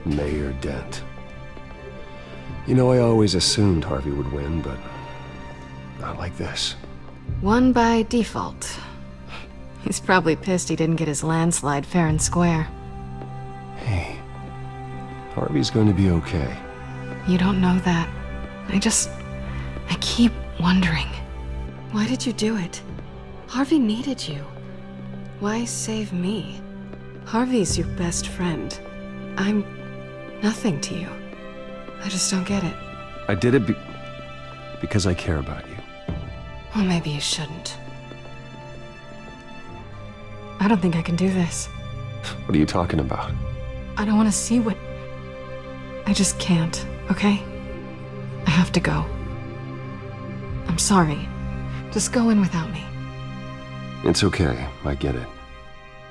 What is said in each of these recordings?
Mayor Dent. You know, I always assumed Harvey would win, but not like this. Won by default. He's probably pissed he didn't get his landslide fair and square. Hey, Harvey's going to be okay. You don't know that. I keep wondering. Why did you do it? Harvey needed you. Why save me? Harvey's your best friend. I'm nothing to you. I just don't get it. I did it because I care about you. Well, maybe you shouldn't. I don't think I can do this. What are you talking about? I don't want to see what... I just can't, okay? I have to go. I'm sorry. Just go in without me. It's okay, I get it.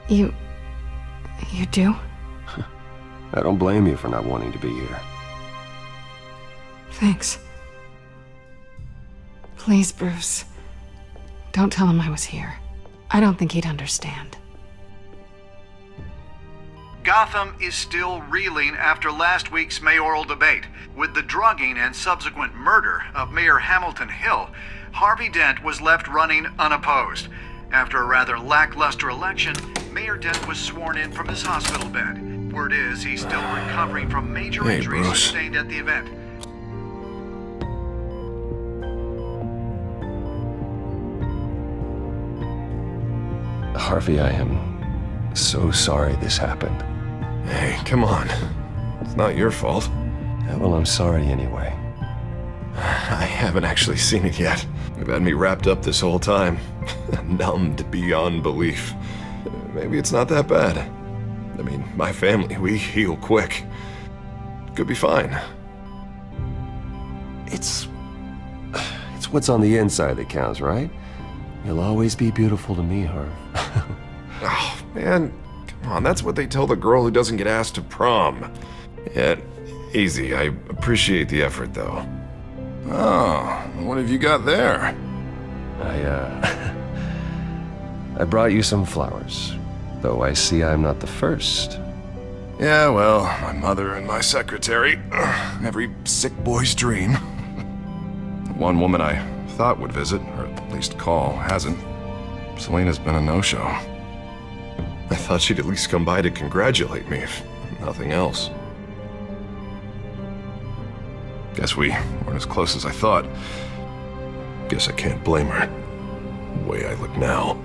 You do? I don't blame you for not wanting to be here. Thanks. Please, Bruce. Don't tell him I was here. I don't think he'd understand. Gotham is still reeling after last week's mayoral debate. With the drugging and subsequent murder of Mayor Hamilton Hill, Harvey Dent was left running unopposed. After a rather lackluster election, Mayor Dent was sworn in from his hospital bed. Word is he's still recovering from major injuries sustained at the event. Harvey, I am so sorry this happened. Hey, come on. It's not your fault. Yeah, well, I'm sorry anyway. I haven't actually seen it yet. They've had me wrapped up this whole time. Numbed beyond belief. Maybe it's not that bad. I mean, my family, we heal quick. Could be fine. It's what's on the inside that counts, right? You'll always be beautiful to me, Harv. Oh, man. Come on, that's what they tell the girl who doesn't get asked to prom. Yeah, easy. I appreciate the effort, though. Oh, what have you got there? I brought you some flowers. Though I see I'm not the first. Yeah, well, my mother and my secretary. Every sick boy's dream. One woman I thought would visit, or at least call, hasn't. Selena's been a no-show. I thought she'd at least come by to congratulate me, if nothing else. Guess we weren't as close as I thought. Guess I can't blame her. The way I look now.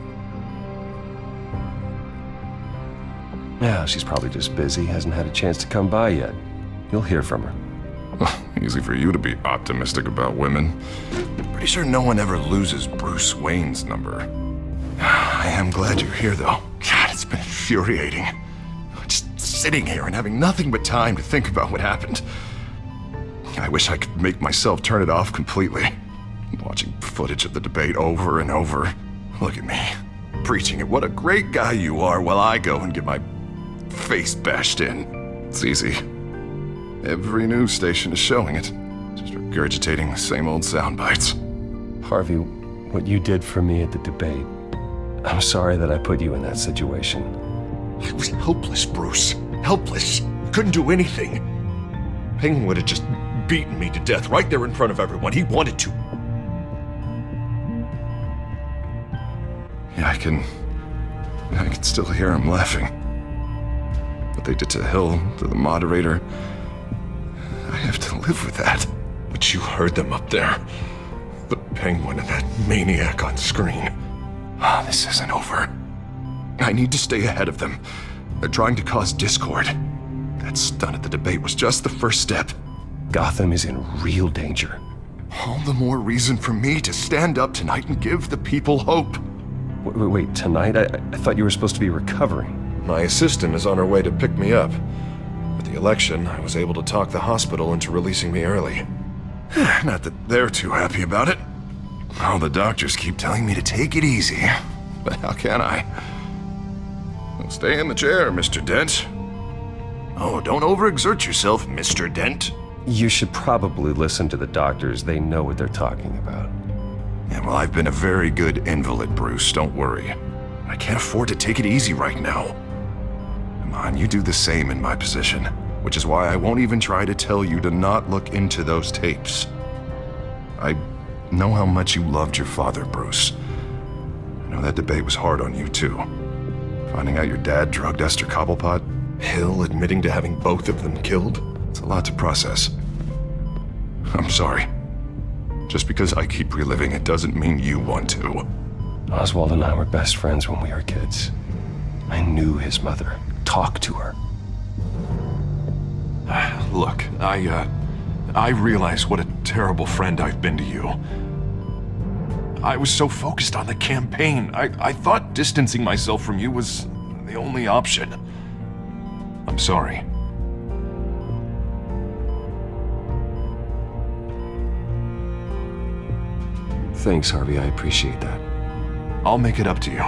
Yeah, she's probably just busy, hasn't had a chance to come by yet. You'll hear from her. Easy for you to be optimistic about women. Pretty sure no one ever loses Bruce Wayne's number. I am glad you're here, though. God, it's been infuriating. Just sitting here and having nothing but time to think about what happened. I wish I could make myself turn it off completely. Watching footage of the debate over and over. Look at me, preaching at what a great guy you are while I go and get my face bashed in. It's easy. Every news station is showing it. Just regurgitating the same old sound bites. Harvey, what you did for me at the debate, I'm sorry that I put you in that situation. I was helpless, Bruce. Helpless. Couldn't do anything. Penguin would have just beaten me to death right there in front of everyone. He wanted to. Yeah, I can still hear him laughing. What they did to Hill, to the moderator, I have to live with that. But you heard them up there. The Penguin and that maniac on screen. This isn't over. I need to stay ahead of them. They're trying to cause discord. That stunt at the debate was just the first step. Gotham is in real danger. All the more reason for me to stand up tonight and give the people hope. Wait, tonight? I thought you were supposed to be recovering. My assistant is on her way to pick me up. With the election, I was able to talk the hospital into releasing me early. Not that they're too happy about it. All the doctors keep telling me to take it easy. But how can I? Well, stay in the chair, Mr. Dent. Oh, don't overexert yourself, Mr. Dent. You should probably listen to the doctors. They know what they're talking about. Yeah, well, I've been a very good invalid, Bruce. Don't worry. I can't afford to take it easy right now. Come on, you do the same in my position. which is why I won't even try to tell you to not look into those tapes. I know how much you loved your father, Bruce. I know that debate was hard on you, too. Finding out your dad drugged Esther Cobblepot, Hill admitting to having both of them killed, it's a lot to process. I'm sorry. Just because I keep reliving it doesn't mean you want to. Oswald and I were best friends when we were kids. I knew his mother. Talked to her. Look, I realize what a terrible friend I've been to you. I was so focused on the campaign. I thought distancing myself from you was the only option. I'm sorry. Thanks, Harvey. I appreciate that. I'll make it up to you.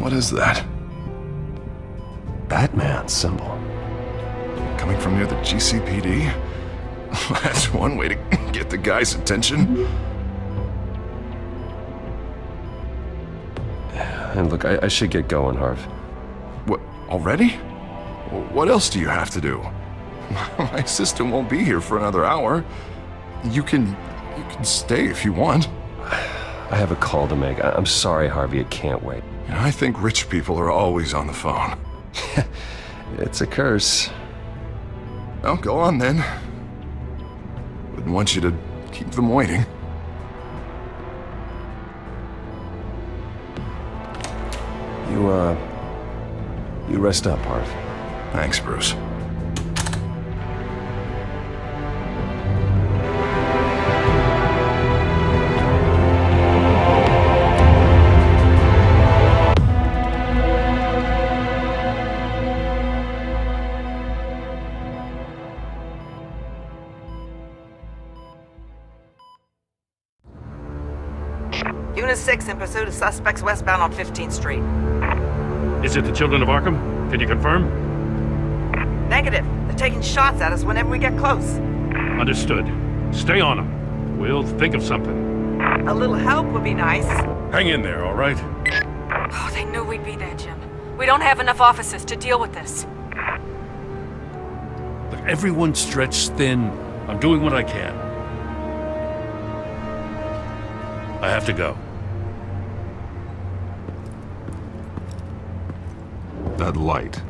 What is that? Batman symbol. Coming from near the GCPD? That's one way to get the guy's attention. And look, I should get going, Harv. What, already? What else do you have to do? My assistant won't be here for another hour. You can stay if you want. I have a call to make. I'm sorry, Harvey, it can't wait. You know, I think rich people are always on the phone. It's a curse. Well, go on then. Wouldn't want you to keep them waiting. You rest up, Harv. Thanks, Bruce. Unit 6 in pursuit of suspects westbound on 15th Street. Is it the Children of Arkham? Can you confirm? Negative. They're taking shots at us whenever we get close. Understood. Stay on them. We'll think of something. A little help would be nice. Hang in there, all right? Oh, they knew we'd be there, Jim. We don't have enough officers to deal with this. Look, everyone's stretched thin. I'm doing what I can. I have to go. That light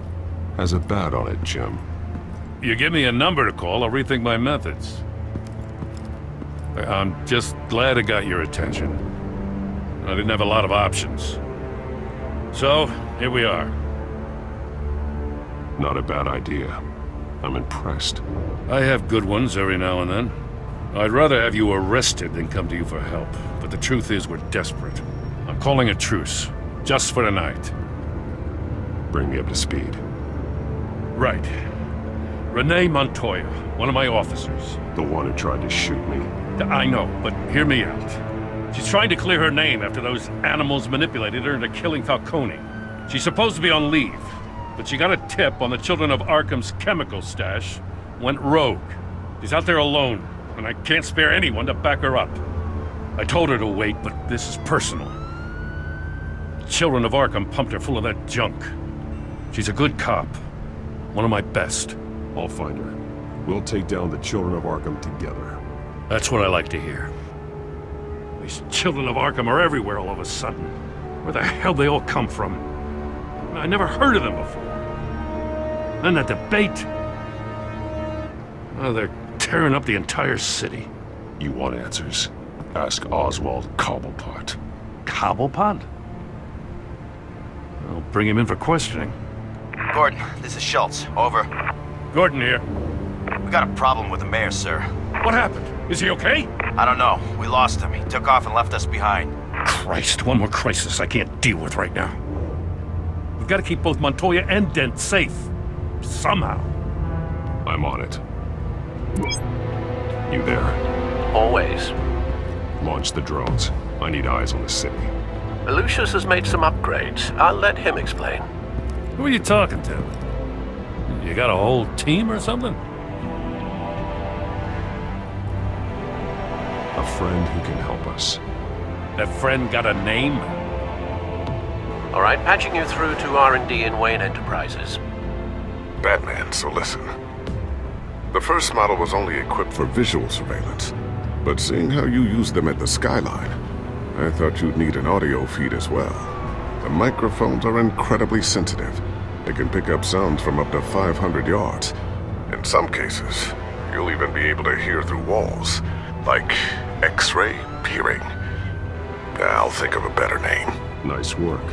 has a bat on it, Jim. You give me a number to call, I'll rethink my methods. I'm just glad it got your attention. I didn't have a lot of options. So, here we are. Not a bad idea. I'm impressed. I have good ones every now and then. I'd rather have you arrested than come to you for help. But the truth is, we're desperate. I'm calling a truce, just for tonight. Bring me up to speed. Right. Renee Montoya, one of my officers. The one who tried to shoot me. I know, but hear me out. She's trying to clear her name after those animals manipulated her into killing Falcone. She's supposed to be on leave, but she got a tip on the Children of Arkham's chemical stash, went rogue. She's out there alone, and I can't spare anyone to back her up. I told her to wait, but this is personal. The Children of Arkham pumped her full of that junk. She's a good cop. One of my best. I'll find her. We'll take down the Children of Arkham together. That's what I like to hear. These Children of Arkham are everywhere all of a sudden. Where the hell they all come from? I never heard of them before. Then that debate. Oh, they're tearing up the entire city. You want answers? Ask Oswald Cobblepot. Cobblepot? I'll bring him in for questioning. Gordon, this is Schultz. Over. Gordon here. We got a problem with the mayor, sir. What happened? Is he okay? I don't know. We lost him. He took off and left us behind. Christ, one more crisis I can't deal with right now. We've got to keep both Montoya and Dent safe. Somehow. I'm on it. You there? Always. Launch the drones. I need eyes on the city. Lucius has made some upgrades. I'll let him explain. Who are you talking to? You got a whole team or something? A friend who can help us. That friend got a name? All right, patching you through to R&D in Wayne Enterprises. Batman, so listen. The first model was only equipped for visual surveillance, but seeing how you use them at the skyline, I thought you'd need an audio feed as well. The microphones are incredibly sensitive. They can pick up sounds from up to 500 yards. In some cases, you'll even be able to hear through walls, like X-ray peering. I'll think of a better name. Nice work.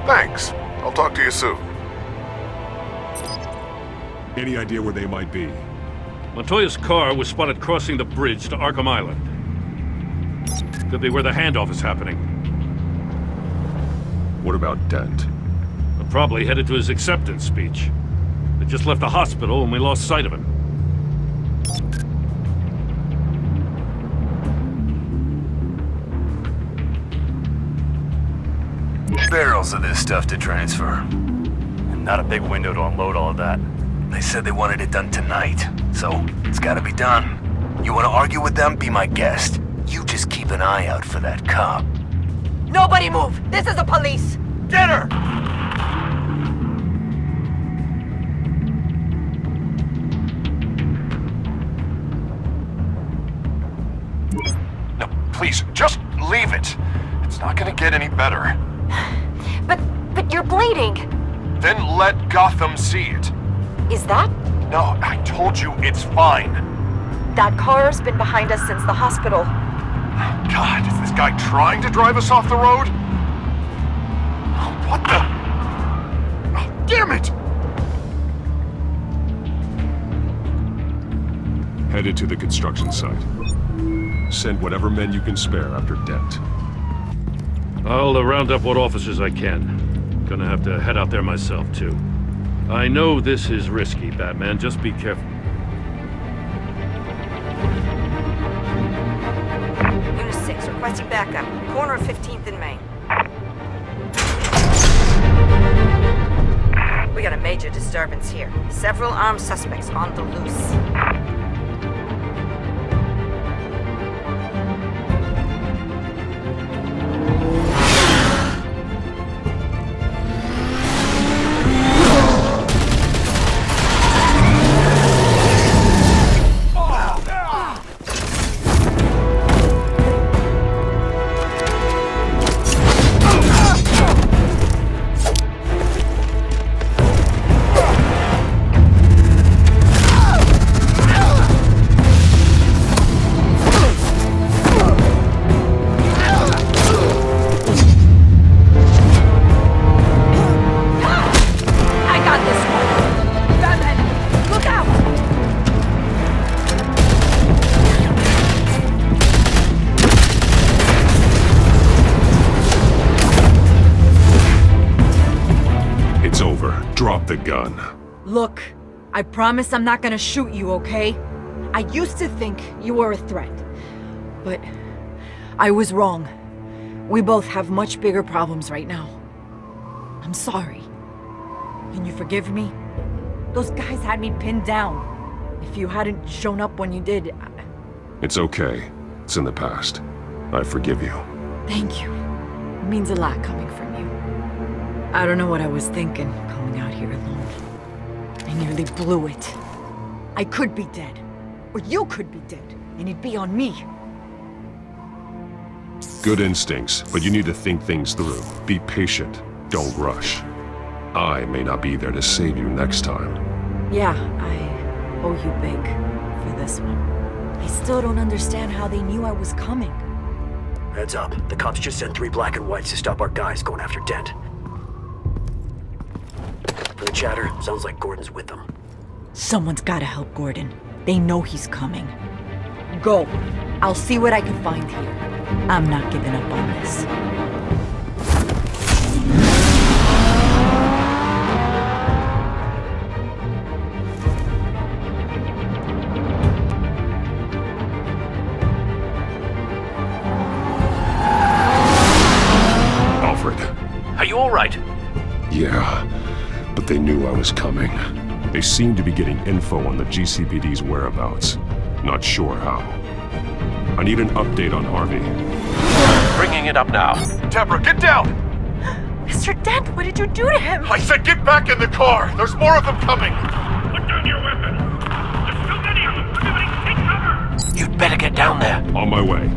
Thanks. I'll talk to you soon. Any idea where they might be? Montoya's car was spotted crossing the bridge to Arkham Island. Could be where the handoff is happening. What about Dent? They're probably headed to his acceptance speech. They just left the hospital and we lost sight of him. Barrels of this stuff to transfer. And not a big window to unload all of that. They said they wanted it done tonight, so it's gotta be done. You wanna argue with them? Be my guest. You just keep an eye out for that cop. Nobody move! This is the police! Get her! No, please, just leave it. It's not gonna get any better. But you're bleeding! Then let Gotham see it. Is that? No, I told you it's fine. That car's been behind us since the hospital. God, is this guy trying to drive us off the road? What the? Oh, damn it! Headed to the construction site. Send whatever men you can spare after Dent. I'll round up what officers I can. Gonna have to head out there myself, too. I know this is risky, Batman. Just be careful. Unit 6, requesting backup. Corner of 15th and Main. We got a major disturbance here. Several armed suspects on the loose. Drop the gun. Look, I promise I'm not gonna shoot you, okay? I used to think you were a threat, but I was wrong. We both have much bigger problems right now. I'm sorry. Can you forgive me? Those guys had me pinned down. If you hadn't shown up when you did, It's okay. It's in the past. I forgive you. Thank you. It means a lot coming from you. I don't know what I was thinking, coming out here alone. I nearly blew it. I could be dead. Or you could be dead, and it'd be on me. Good instincts, but you need to think things through. Be patient. Don't rush. I may not be there to save you next time. Yeah, I owe you big for this one. I still don't understand how they knew I was coming. Heads up. The cops just sent 3 black and whites to stop our guys going after Dent. From the chatter, sounds like Gordon's with them. Someone's gotta help Gordon. They know he's coming. Go. I'll see what I can find here. I'm not giving up on this. Alfred. Are you all right? Yeah, but they knew I was coming. They seem to be getting info on the GCPD's whereabouts. Not sure how. I need an update on Harvey. Bringing it up now. Deborah, get down! Mr. Dent, what did you do to him? I said get back in the car! There's more of them coming! Put down your weapon! There's too many of them! Everybody take cover! You'd better get down there. On my way.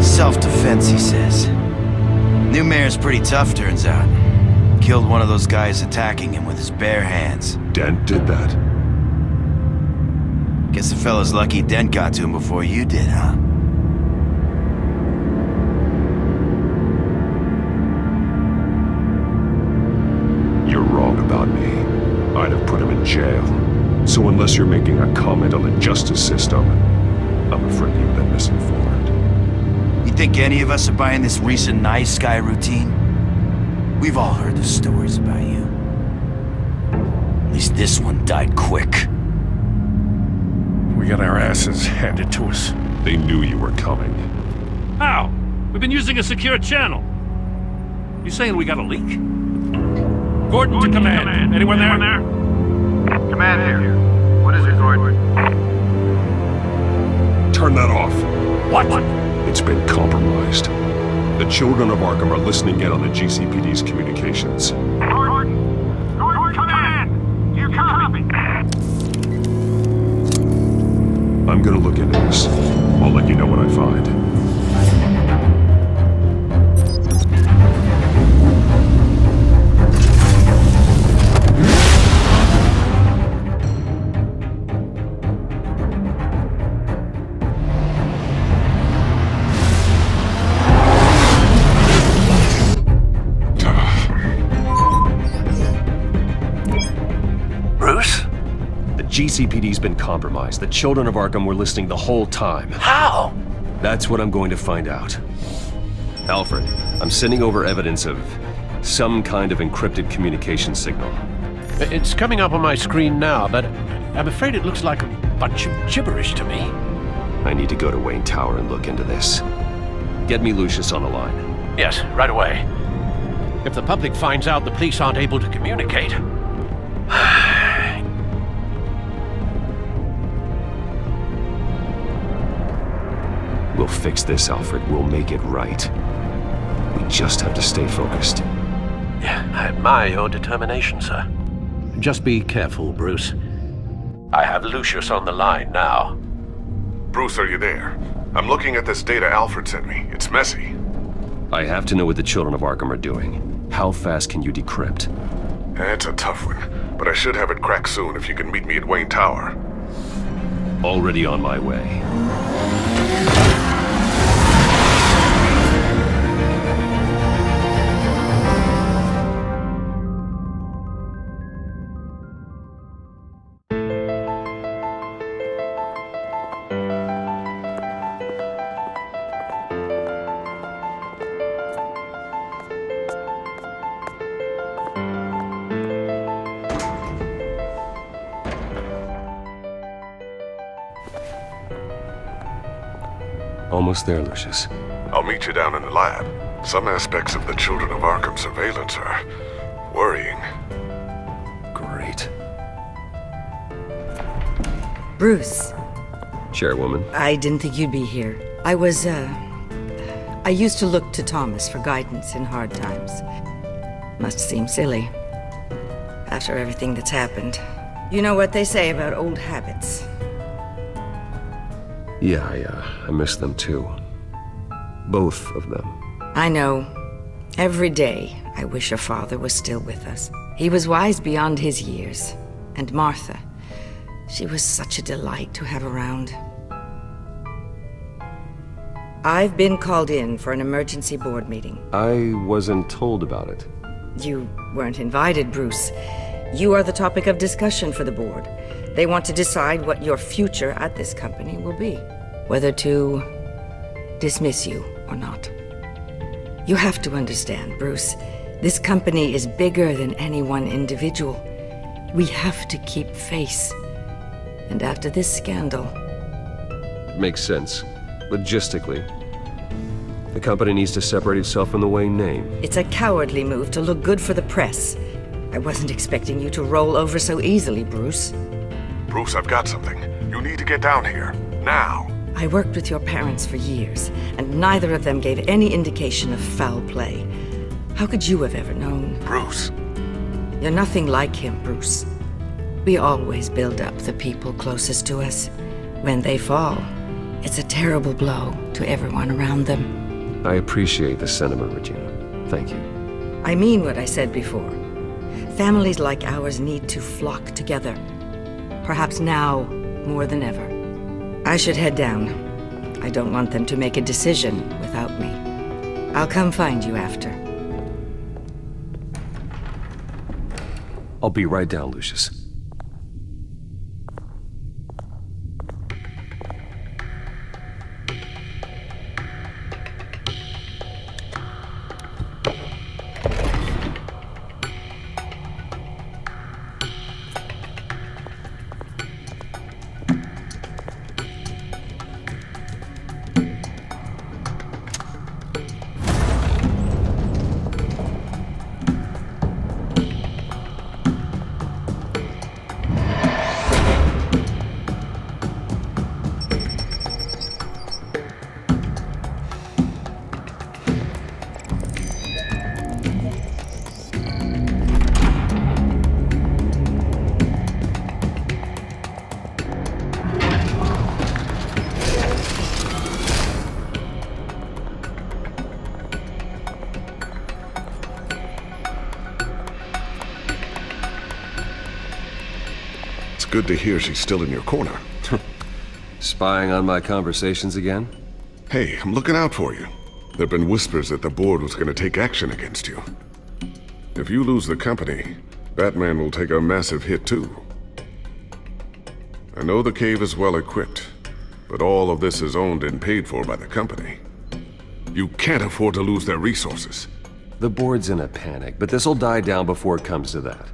Self-defense, he says. New mayor's pretty tough, turns out. Killed one of those guys attacking him with his bare hands. Dent did that? Guess the fella's lucky Dent got to him before you did, huh? You're wrong about me. I'd have put him in jail. So unless you're making a comment on the justice system, I'm afraid you've been misinformed. You think any of us are buying this recent nice guy routine? We've all heard the stories about you. At least this one died quick. We got our asses handed to us. They knew you were coming. How? We've been using a secure channel. You saying we got a leak? Gordon to command. Anyone there? Command here. What is it, Gordon? Turn that off. What? It's been compromised. The children of Arkham are listening in on the GCPD's communications. Gordon, command! You copy? I'm gonna look into this. I'll let you know what I find. Bruce? The GCPD's been compromised. The children of Arkham were listening the whole time. How? That's what I'm going to find out. Alfred, I'm sending over evidence of some kind of encrypted communication signal. It's coming up on my screen now, but I'm afraid it looks like a bunch of gibberish to me. I need to go to Wayne Tower and look into this. Get me Lucius on the line. Yes, right away. If the public finds out the police aren't able to communicate... We'll fix this, Alfred. We'll make it right. We just have to stay focused. Yeah, I admire your determination, sir. Just be careful, Bruce. I have Lucius on the line now. Bruce, are you there? I'm looking at this data Alfred sent me. It's messy. I have to know what the children of Arkham are doing. How fast can you decrypt? It's a tough one, but I should have it cracked soon if you can meet me at Wayne Tower. Already on my way. Almost there, Lucius. I'll meet you down in the lab. Some aspects of the Children of Arkham surveillance are worrying. Great. Bruce. Chairwoman. I didn't think you'd be here. I used to look to Thomas for guidance in hard times. Must seem silly. After everything that's happened. You know what they say about old habits. Yeah, I miss them too. Both of them. I know. Every day, I wish your father was still with us. He was wise beyond his years. And Martha, she was such a delight to have around. I've been called in for an emergency board meeting. I wasn't told about it. You weren't invited, Bruce. You are the topic of discussion for the board. They want to decide what your future at this company will be. Whether to dismiss you or not. You have to understand, Bruce. This company is bigger than any one individual. We have to keep face. And after this scandal... Makes sense. Logistically. The company needs to separate itself from the Wayne name. It's a cowardly move to look good for the press. I wasn't expecting you to roll over so easily, Bruce. Bruce, I've got something. You need to get down here. Now. I worked with your parents for years, and neither of them gave any indication of foul play. How could you have ever known? Bruce. You're nothing like him, Bruce. We always build up the people closest to us. When they fall, it's a terrible blow to everyone around them. I appreciate the sentiment, Regina. Thank you. I mean what I said before. Families like ours need to flock together. Perhaps now more than ever. I should head down. I don't want them to make a decision without me. I'll come find you after. I'll be right down, Lucius. Good to hear she's still in your corner. Spying on my conversations again? Hey, I'm looking out for you. There've been whispers that the board was gonna take action against you. If you lose the company, Batman will take a massive hit too. I know the cave is well equipped, but all of this is owned and paid for by the company. You can't afford to lose their resources. The board's in a panic, but this'll die down before it comes to that.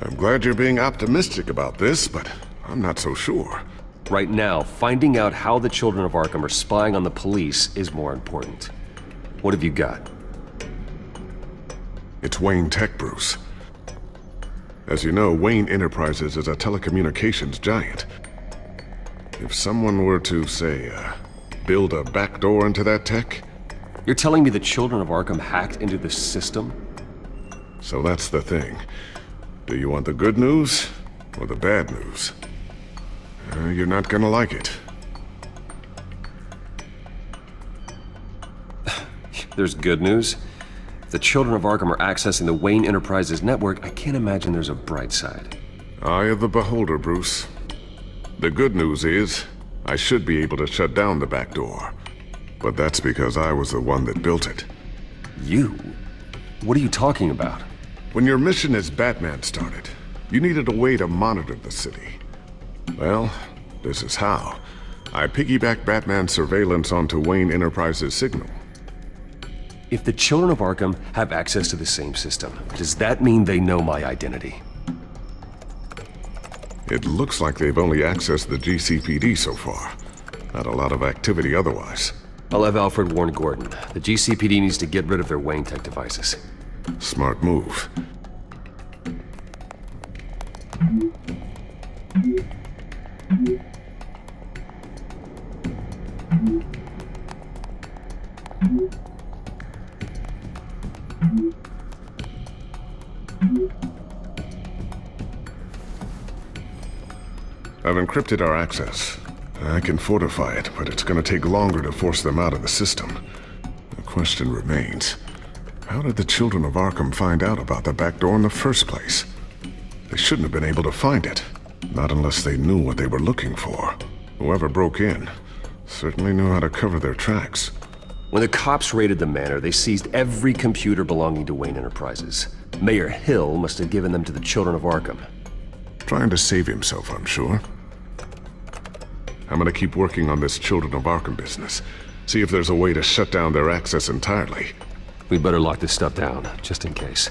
I'm glad you're being optimistic about this, but I'm not so sure. Right now, finding out how the children of Arkham are spying on the police is more important. What have you got? It's Wayne Tech, Bruce. As you know, Wayne Enterprises is a telecommunications giant. If someone were to, say, build a backdoor into that tech... You're telling me the children of Arkham hacked into the system? So that's the thing. Do you want the good news or the bad news? You're not gonna like it. There's good news. If the children of Arkham are accessing the Wayne Enterprises network, I can't imagine there's a bright side. Eye of the beholder, Bruce. The good news is, I should be able to shut down the back door. But that's because I was the one that built it. You? What are you talking about? When your mission as Batman started, you needed a way to monitor the city. Well, this is how. I piggybacked Batman's surveillance onto Wayne Enterprises' signal. If the children of Arkham have access to the same system, does that mean they know my identity? It looks like they've only accessed the GCPD so far. Not a lot of activity otherwise. I'll have Alfred warn Gordon. The GCPD needs to get rid of their Wayne Tech devices. Smart move. I've encrypted our access. I can fortify it, but it's gonna take longer to force them out of the system. The question remains, how did the children of Arkham find out about the back door in the first place? They shouldn't have been able to find it. Not unless they knew what they were looking for. Whoever broke in certainly knew how to cover their tracks. When the cops raided the manor, they seized every computer belonging to Wayne Enterprises. Mayor Hill must have given them to the children of Arkham. Trying to save himself, I'm sure. I'm gonna keep working on this Children of Arkham business. See if there's a way to shut down their access entirely. We better lock this stuff down, just in case.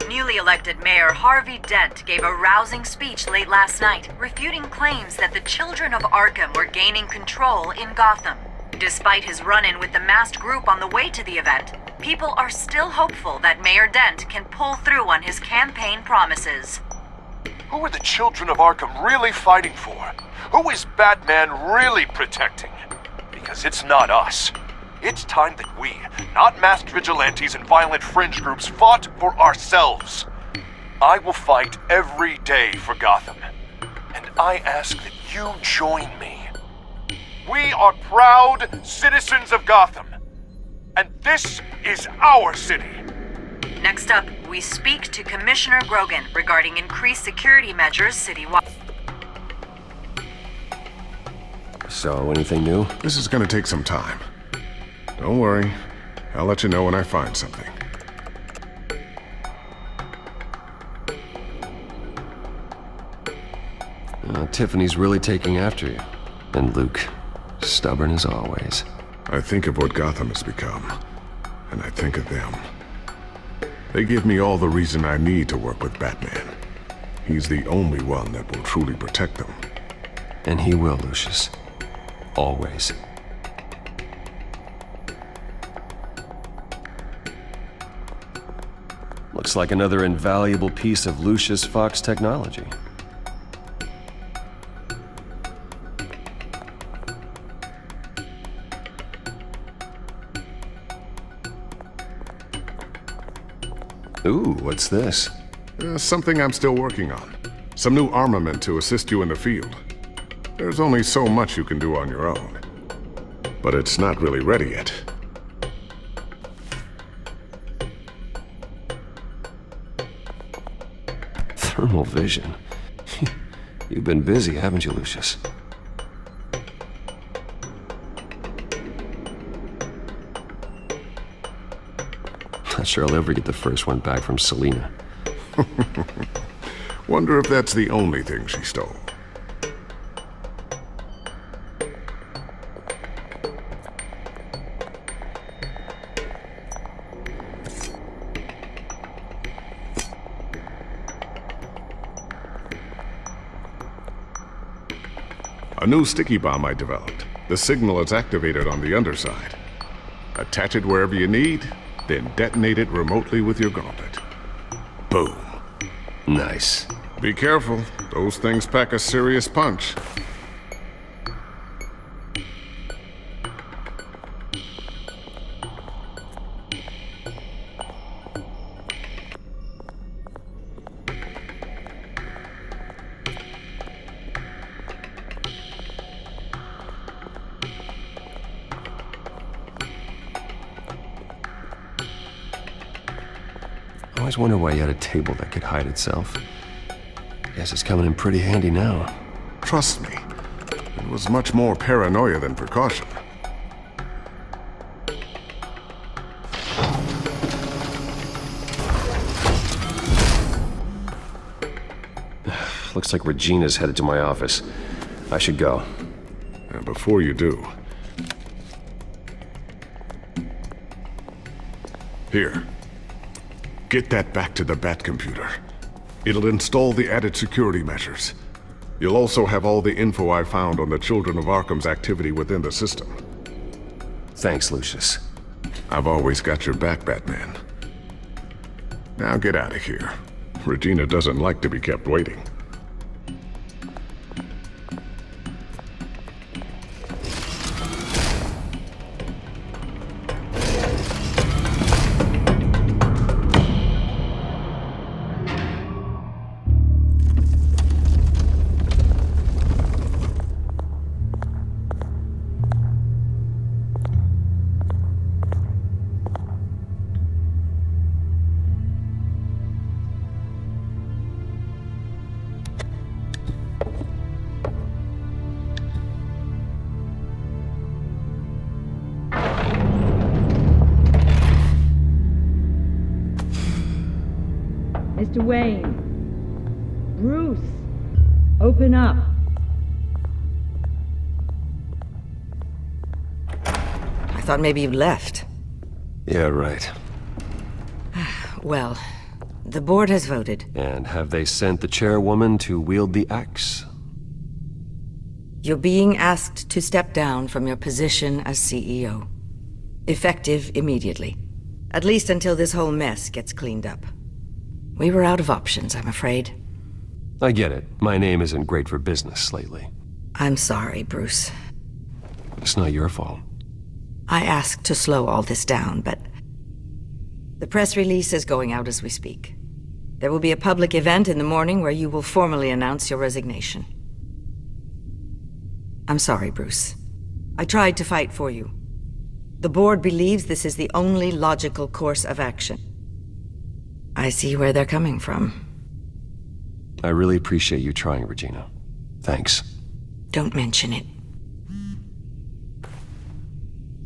Newly elected Mayor Harvey Dent gave a rousing speech late last night, refuting claims that the children of Arkham were gaining control in Gotham. Despite his run-in with the masked group on the way to the event, people are still hopeful that Mayor Dent can pull through on his campaign promises. Who are the children of Arkham really fighting for? Who is Batman really protecting? Because it's not us. It's time that we, not masked vigilantes and violent fringe groups, fought for ourselves. I will fight every day for Gotham. And I ask that you join me. We are proud citizens of Gotham. And this is our city. Next up, we speak to Commissioner Grogan regarding increased security measures citywide. So, anything new? This is gonna take some time. Don't worry. I'll let you know when I find something. Tiffany's really taking after you. And Luke, stubborn as always. I think of what Gotham has become, and I think of them. They give me all the reason I need to work with Batman. He's the only one that will truly protect them. And he will, Lucius. Always. Looks like another invaluable piece of Lucius Fox technology. Ooh, what's this? Something I'm still working on. Some new armament to assist you in the field. There's only so much you can do on your own. But it's not really ready yet. Thermal vision. You've been busy, haven't you, Lucius? Not sure I'll ever get the first one back from Selina. Wonder if that's the only thing she stole. A new sticky bomb I developed. The signal is activated on the underside. Attach it wherever you need, then detonate it remotely with your gauntlet. Boom. Nice. Be careful. Those things pack a serious punch. I always wondered why you had a table that could hide itself. Guess it's coming in pretty handy now. Trust me, it was much more paranoia than precaution. Looks like Regina's headed to my office. I should go. And before you do... Here. Get that back to the Bat computer. It'll install the added security measures. You'll also have all the info I found on the Children of Arkham's activity within the system. Thanks, Lucius. I've always got your back, Batman. Now get out of here. Regina doesn't like to be kept waiting. Mr. Wayne. Bruce. Open up. thought maybe you left. Yeah, right. Well, the board has voted. And have they sent the chairwoman to wield the axe? You're being asked to step down from your position as CEO. Effective immediately. At least until this whole mess gets cleaned up. We were out of options, I'm afraid. I get it. My name isn't great for business lately. I'm sorry, Bruce. It's not your fault. I asked to slow all this down, but the press release is going out as we speak. There will be a public event in the morning where you will formally announce your resignation. I'm sorry, Bruce. I tried to fight for you. The board believes this is the only logical course of action. I see where they're coming from. I really appreciate you trying, Regina. Thanks. Don't mention it.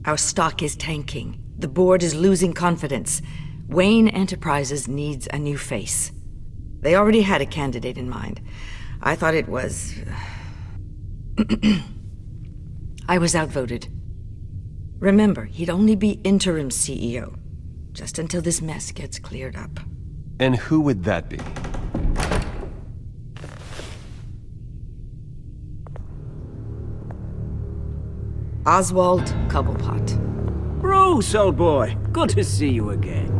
Our stock is tanking. The board is losing confidence. Wayne Enterprises needs a new face. They already had a candidate in mind. I thought it was... I was outvoted. Remember, he'd only be interim CEO, just until this mess gets cleared up. And who would that be? Oswald Cobblepot. Bruce, old boy. Good to see you again.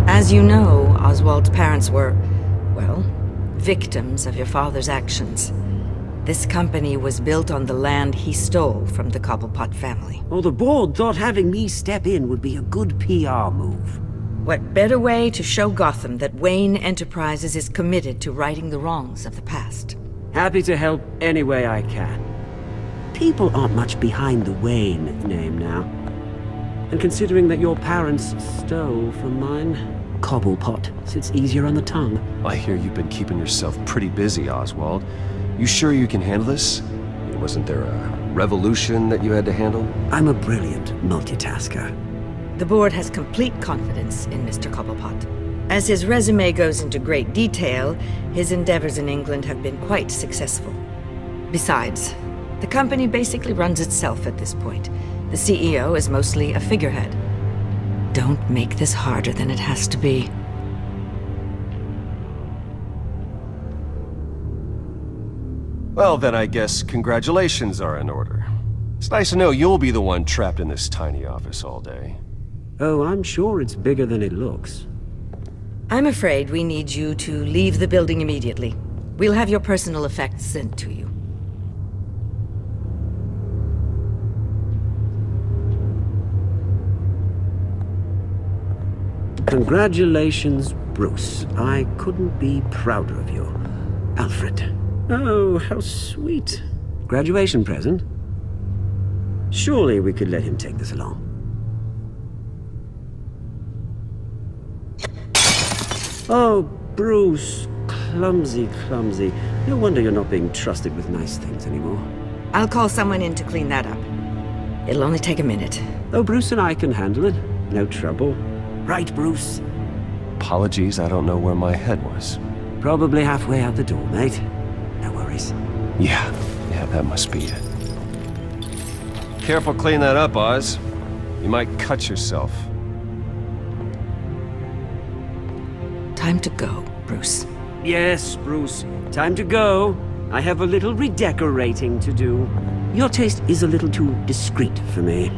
As you know, Oswald's parents were, well, victims of your father's actions. This company was built on the land he stole from the Cobblepot family. Well, the board thought having me step in would be a good PR move. What better way to show Gotham that Wayne Enterprises is committed to righting the wrongs of the past? Happy to help any way I can. People aren't much behind the Wayne name now. And considering that your parents stole from mine, Cobblepot sits easier on the tongue. I hear you've been keeping yourself pretty busy, Oswald. You sure you can handle this? Wasn't there a revolution that you had to handle? I'm a brilliant multitasker. The board has complete confidence in Mr. Cobblepot. As his resume goes into great detail, his endeavors in England have been quite successful. Besides, the company basically runs itself at this point. The CEO is mostly a figurehead. Don't make this harder than it has to be. Well, then I guess congratulations are in order. It's nice to know you'll be the one trapped in this tiny office all day. Oh, I'm sure it's bigger than it looks. I'm afraid we need you to leave the building immediately. We'll have your personal effects sent to you. Congratulations, Bruce. I couldn't be prouder of you. Alfred. Oh, how sweet. Graduation present? Surely we could let him take this along. Oh, Bruce. Clumsy, clumsy. No wonder you're not being trusted with nice things anymore. I'll call someone in to clean that up. It'll only take a minute. Oh, Bruce and I can handle it. No trouble. Right, Bruce? Apologies, I don't know where my head was. Probably halfway out the door, mate. No worries. Yeah, that must be it. Careful cleaning that up, Oz. You might cut yourself. Time to go, Bruce. Yes, Bruce. Time to go. I have a little redecorating to do. Your taste is a little too discreet for me.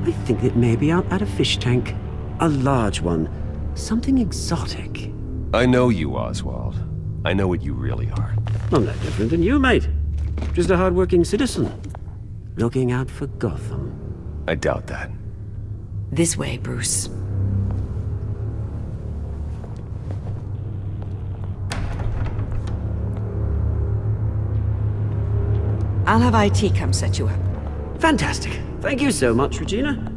I think that maybe I'll add a fish tank. A large one. Something exotic. I know you, Oswald. I know what you really are. I'm no different than you, mate. Just a hard-working citizen. Looking out for Gotham. I doubt that. This way, Bruce. I'll have IT come set you up. Fantastic. Thank you so much, Regina.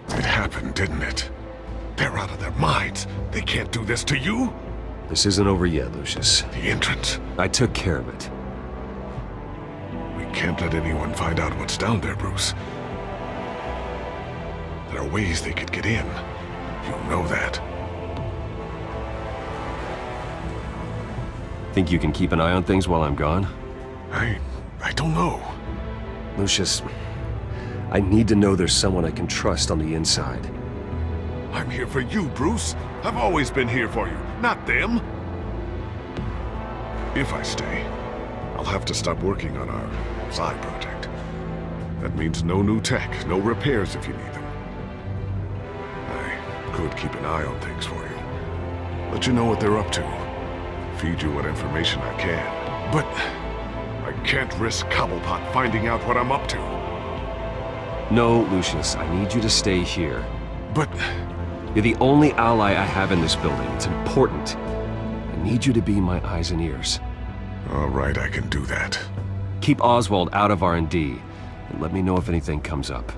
It happened, didn't it? They're out of their minds. They can't do this to you. This isn't over yet, Lucius. The entrance. I took care of it. We can't let anyone find out what's down there, Bruce. There are ways they could get in. You know that. Think you can keep an eye on things while I'm gone? I don't know. Lucius, I need to know there's someone I can trust on the inside. I'm here for you, Bruce. I've always been here for you, not them. If I stay, I'll have to stop working on our side project. That means no new tech, no repairs if you need them. I could keep an eye on things for you. Let you know what they're up to. Feed you what information I can. But I can't risk Cobblepot finding out what I'm up to. No, Lucius, I need you to stay here. But you're the only ally I have in this building. It's important. I need you to be my eyes and ears. All right, I can do that. Keep Oswald out of R&D, and let me know if anything comes up.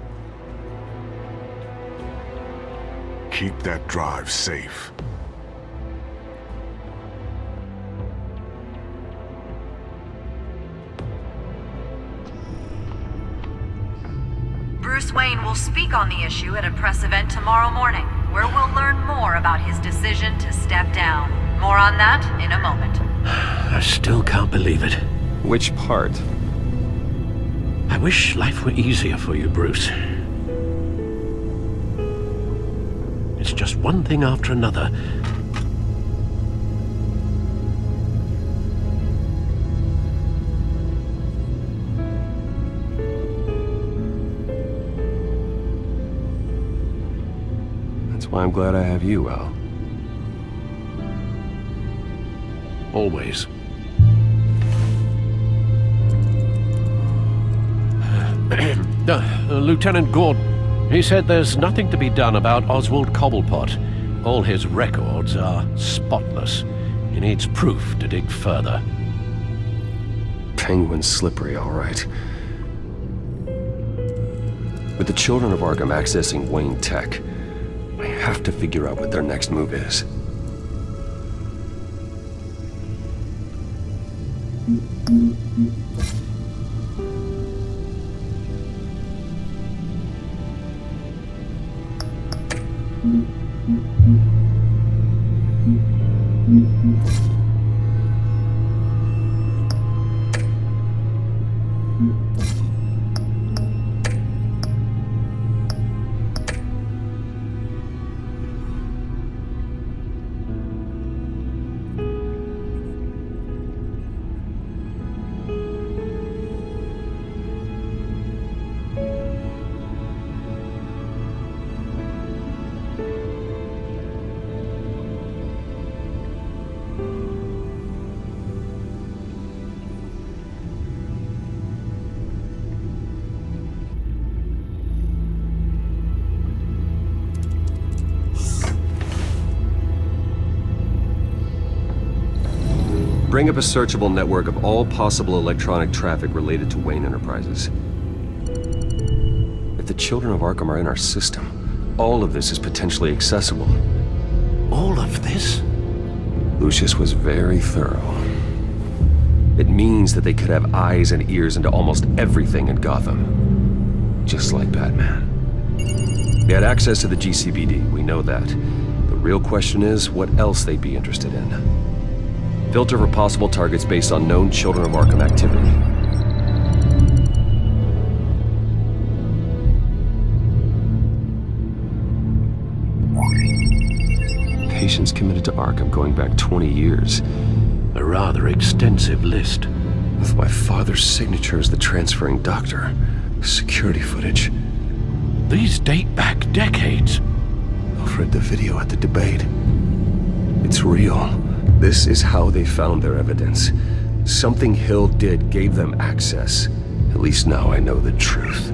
Keep that drive safe. Bruce Wayne will speak on the issue at a press event tomorrow morning, where we'll learn more about his decision to step down. More on that in a moment. I still can't believe it. Which part? I wish life were easier for you, Bruce. It's just one thing after another. That's why I'm glad I have you, Al. Always. Lieutenant Gordon, he said there's nothing to be done about Oswald Cobblepot. All his records are spotless. He needs proof to dig further. Penguin's slippery, all right. With the children of Arkham accessing Wayne Tech, I have to figure out what their next move is. Bring up a searchable network of all possible electronic traffic related to Wayne Enterprises. If the children of Arkham are in our system, all of this is potentially accessible. All of this? Lucius was very thorough. It means that they could have eyes and ears into almost everything in Gotham. Just like Batman. They had access to the GCPD, we know that. The real question is what else they'd be interested in. Filter for possible targets based on known Children of Arkham activity. Patients committed to Arkham going back 20 years. A rather extensive list. With my father's signature as the transferring doctor. Security footage. These date back decades. I've read the video at the debate. It's real. This is how they found their evidence. Something Hill did gave them access. At least now I know the truth.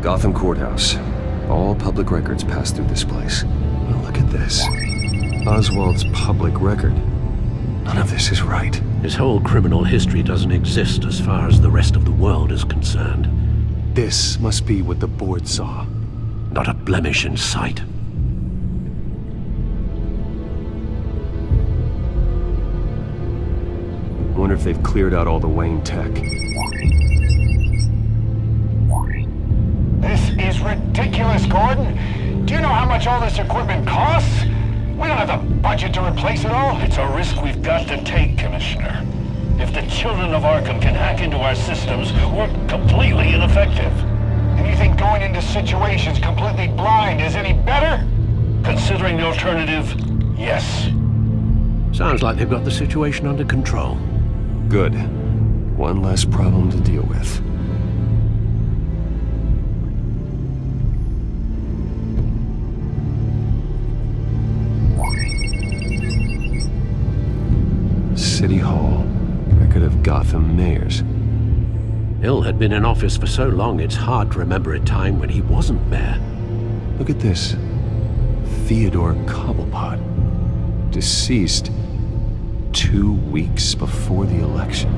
Gotham Courthouse. All public records pass through this place. Well, look at this. Oswald's public record. None of this is right. His whole criminal history doesn't exist as far as the rest of the world is concerned. This must be what the board saw. Not a blemish in sight. wonder if they've cleared out all the Wayne tech. This is ridiculous, Gordon. Do you know how much all this equipment costs? We don't have the budget to replace it all. It's a risk we've got to take, Commissioner. If the children of Arkham can hack into our systems, we're completely ineffective. And you think going into situations completely blind is any better? Considering the alternative, yes. Sounds like they've got the situation under control. Good. One less problem to deal with. City Hall. Record of Gotham mayors. Hill had been in office for so long, it's hard to remember a time when he wasn't mayor. Look at this. Theodore Cobblepot. Deceased 2 weeks before the election.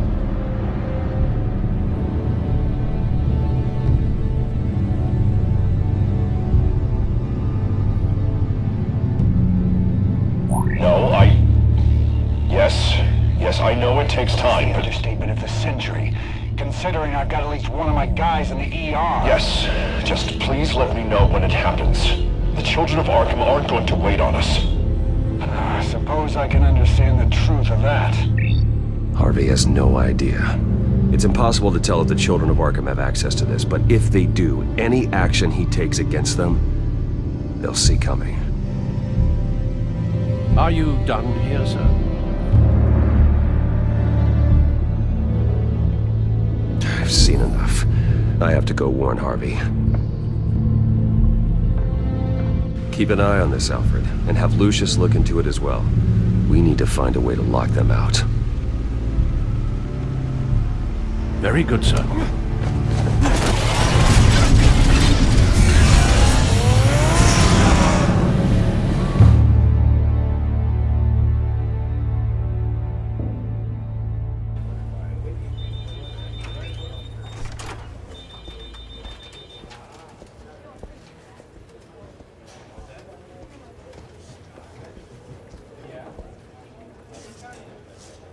No, Yes, I know it takes time, but... Understatement of the century, considering I've got at least one of my guys in the ER. Yes, just please let me know when it happens. The children of Arkham aren't going to wait on us. I suppose I can understand the truth of that. Harvey has no idea. It's impossible to tell if the children of Arkham have access to this, but if they do, any action he takes against them, they'll see coming. Are you done here, sir? I've seen enough. I have to go warn Harvey. Keep an eye on this, Alfred, and have Lucius look into it as well. We need to find a way to lock them out. Very good, sir.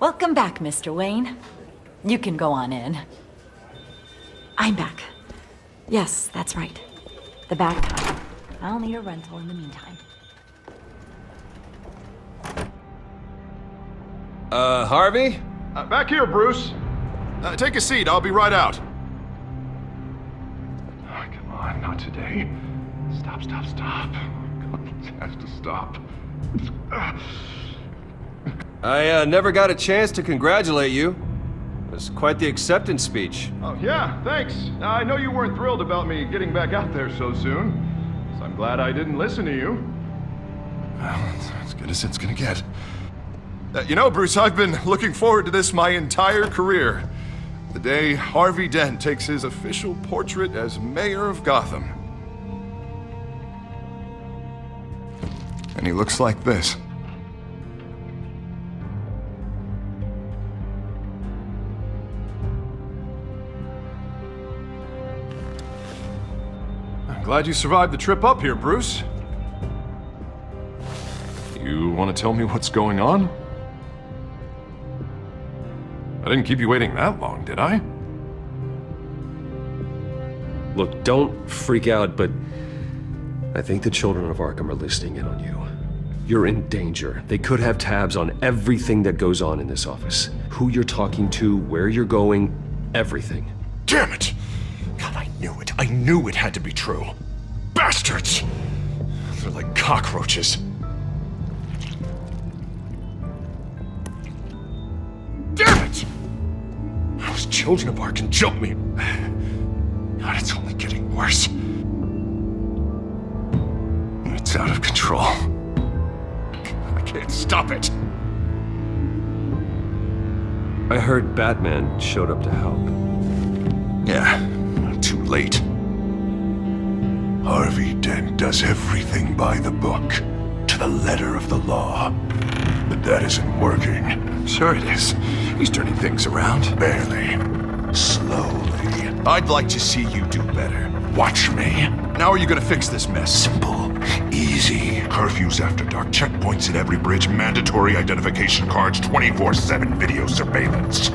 Welcome back, Mr. Wayne. You can go on in. I'm back. Yes, that's right. The back time. I'll need a rental in the meantime. Harvey? Back here, Bruce. Take a seat, I'll be right out. Oh, come on, not today. Stop. God, it has to stop. I never got a chance to congratulate you. It was quite the acceptance speech. Oh, yeah, thanks. I know you weren't thrilled about me getting back out there so soon, so I'm glad I didn't listen to you. Well, it's as good as it's gonna get. You know, Bruce, I've been looking forward to this my entire career. The day Harvey Dent takes his official portrait as mayor of Gotham. And he looks like this. I'm glad you survived the trip up here, Bruce. You want to tell me what's going on? I didn't keep you waiting that long, did I? Look, don't freak out, but I think the children of Arkham are listening in on you. You're in danger. They could have tabs on everything that goes on in this office. Who you're talking to, where you're going, everything. Damn it! God, I knew it. I knew it had to be true. Bastards! They're like cockroaches. Damn it! Those children of Arkham jumped me. God, it's only getting worse. It's out of control. I can't stop it. I heard Batman showed up to help. Yeah, too late. Harvey Dent does everything by the book, to the letter of the law. But that isn't working. Sure it is. He's turning things around. Barely. Slowly. I'd like to see you do better. Watch me. Now are you gonna fix this mess? Simple. Easy. Curfews after dark, checkpoints at every bridge, mandatory identification cards, 24/7 video surveillance.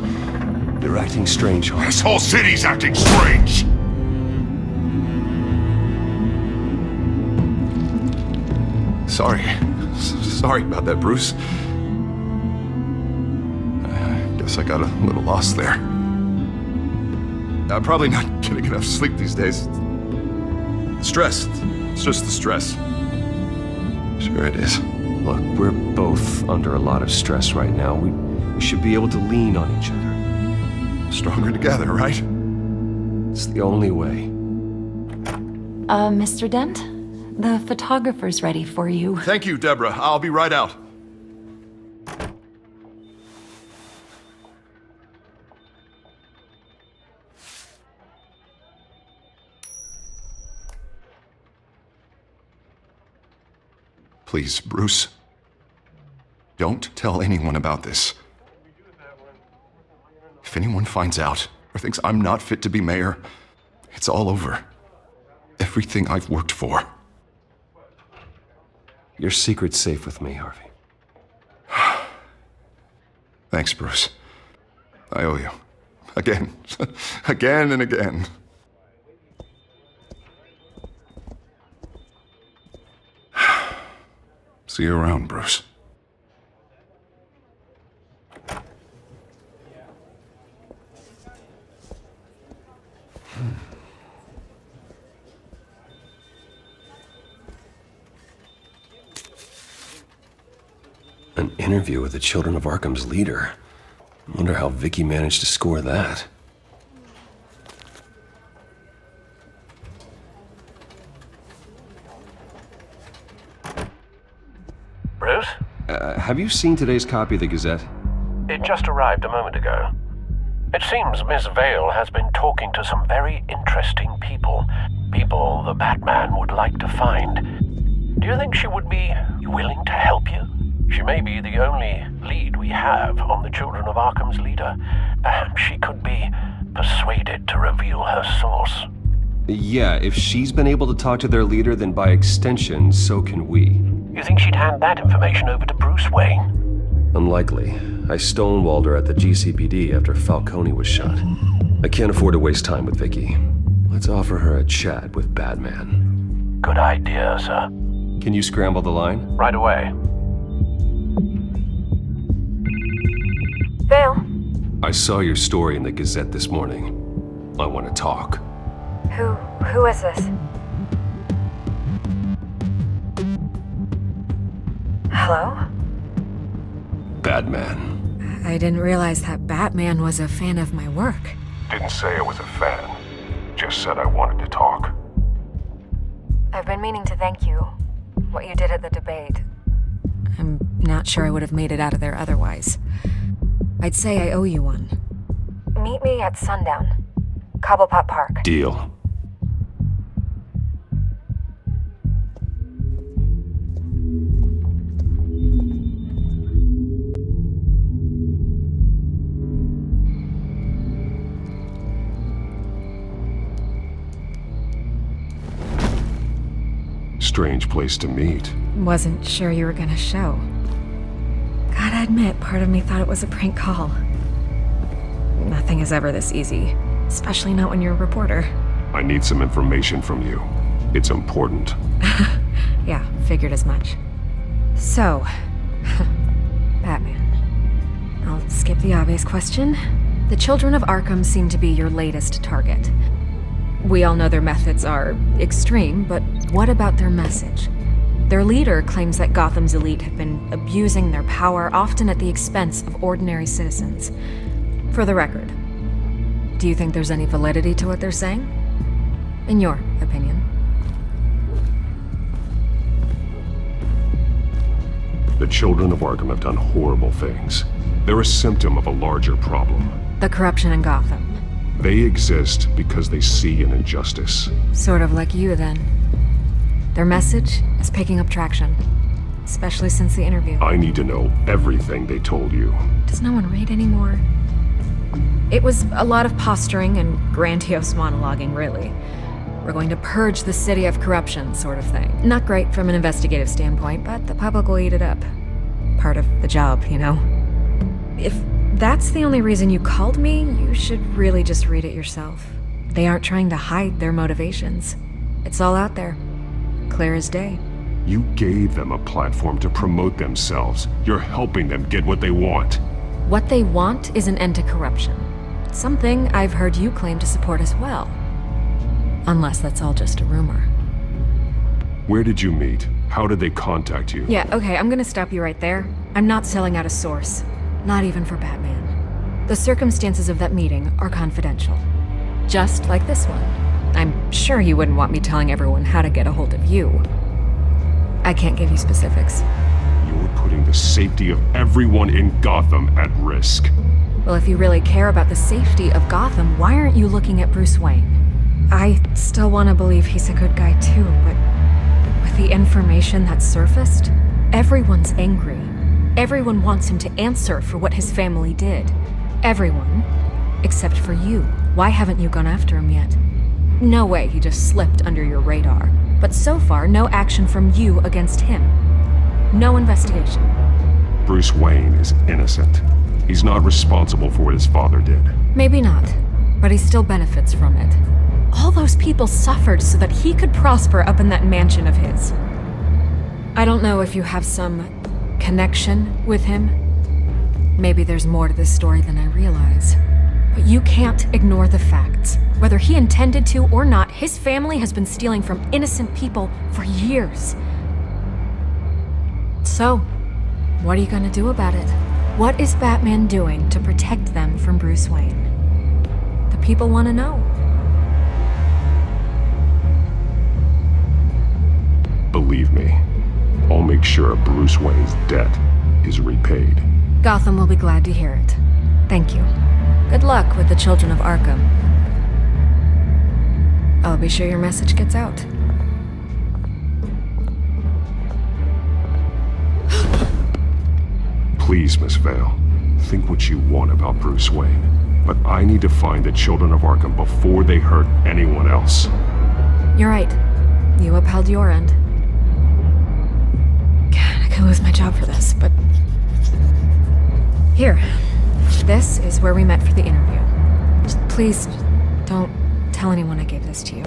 They're acting strange. This whole city's acting strange! Sorry about that, Bruce. I guess I got a little lost there. I'm probably not getting enough sleep these days. Stress. It's just the stress. Sure it is. Look, we're both under a lot of stress right now. We should be able to lean on each other. Stronger together, right? It's the only way. Mr. Dent? The photographer's ready for you. Thank you, Deborah. I'll be right out. Please, Bruce. Don't tell anyone about this. If anyone finds out or thinks I'm not fit to be mayor, it's all over. Everything I've worked for. Your secret's safe with me, Harvey. Thanks, Bruce. I owe you. Again. Again and again. See you around, Bruce. An interview with the Children of Arkham's leader. I wonder how Vicky managed to score that. Bruce? Have you seen today's copy of the Gazette? It just arrived a moment ago. It seems Miss Vale has been talking to some very interesting people. People the Batman would like to find. Do you think she would be willing to help you? She may be the only lead we have on the Children of Arkham's leader. Perhaps she could be persuaded to reveal her source. Yeah, if she's been able to talk to their leader, then by extension, so can we. You think she'd hand that information over to Bruce Wayne? Unlikely. I stonewalled her at the GCPD after Falcone was shot. I can't afford to waste time with Vicky. Let's offer her a chat with Batman. Good idea, sir. Can you scramble the line? Right away. Vale? I saw your story in the Gazette this morning. I want to talk. Who is this? Hello? Batman. I didn't realize that Batman was a fan of my work. Didn't say I was a fan. Just said I wanted to talk. I've been meaning to thank you. What you did at the debate. I'm not sure I would have made it out of there otherwise. I'd say I owe you one. Meet me at sundown. Cobblepot Park. Deal. Strange place to meet. Wasn't sure you were gonna show. Gotta admit, part of me thought it was a prank call. Nothing is ever this easy, especially not when you're a reporter. I need some information from you. It's important. Yeah, figured as much. So, Batman. I'll skip the obvious question. The Children of Arkham seem to be your latest target. We all know their methods are extreme, but what about their message? Their leader claims that Gotham's elite have been abusing their power, often at the expense of ordinary citizens. For the record, do you think there's any validity to what they're saying? In your opinion? The Children of Arkham have done horrible things. They're a symptom of a larger problem. The corruption in Gotham. They exist because they see an injustice. Sort of like you, then. Their message is picking up traction, especially since the interview. I need to know everything they told you. Does no one read anymore? It was a lot of posturing and grandiose monologuing, really. We're going to purge the city of corruption, sort of thing. Not great from an investigative standpoint, but the public will eat it up. Part of the job, you know? If that's the only reason you called me, you should really just read it yourself. They aren't trying to hide their motivations. It's all out there. Clear as day. You gave them a platform to promote themselves. You're helping them get what they want. What they want is an end to corruption. Something I've heard you claim to support as well. Unless that's all just a rumor. Where did you meet? How did they contact you? Yeah, okay, I'm gonna stop you right there. I'm not selling out a source. Not even for Batman. The circumstances of that meeting are confidential. Just like this one. I'm sure you wouldn't want me telling everyone how to get a hold of you. I can't give you specifics. You're putting the safety of everyone in Gotham at risk. Well, if you really care about the safety of Gotham, why aren't you looking at Bruce Wayne? I still want to believe he's a good guy too, but with the information that surfaced, everyone's angry. Everyone wants him to answer for what his family did. Everyone. Except for you. Why haven't you gone after him yet? No way he just slipped under your radar. But so far, no action from you against him. No investigation. Bruce Wayne is innocent. He's not responsible for what his father did. Maybe not, but he still benefits from it. All those people suffered so that he could prosper up in that mansion of his. I don't know if you have some connection with him. Maybe there's more to this story than I realize. But you can't ignore the facts. Whether he intended to or not, his family has been stealing from innocent people for years. So, what are you gonna do about it? What is Batman doing to protect them from Bruce Wayne? The people want to know. Believe me, I'll make sure Bruce Wayne's debt is repaid. Gotham will be glad to hear it. Thank you. Good luck with the Children of Arkham. I'll be sure your message gets out. Please, Miss Vale, think what you want about Bruce Wayne, but I need to find the Children of Arkham before they hurt anyone else. You're right. You upheld your end. God, I could lose my job for this, but... Here. This is where we met for the interview. Just please, don't tell anyone I gave this to you.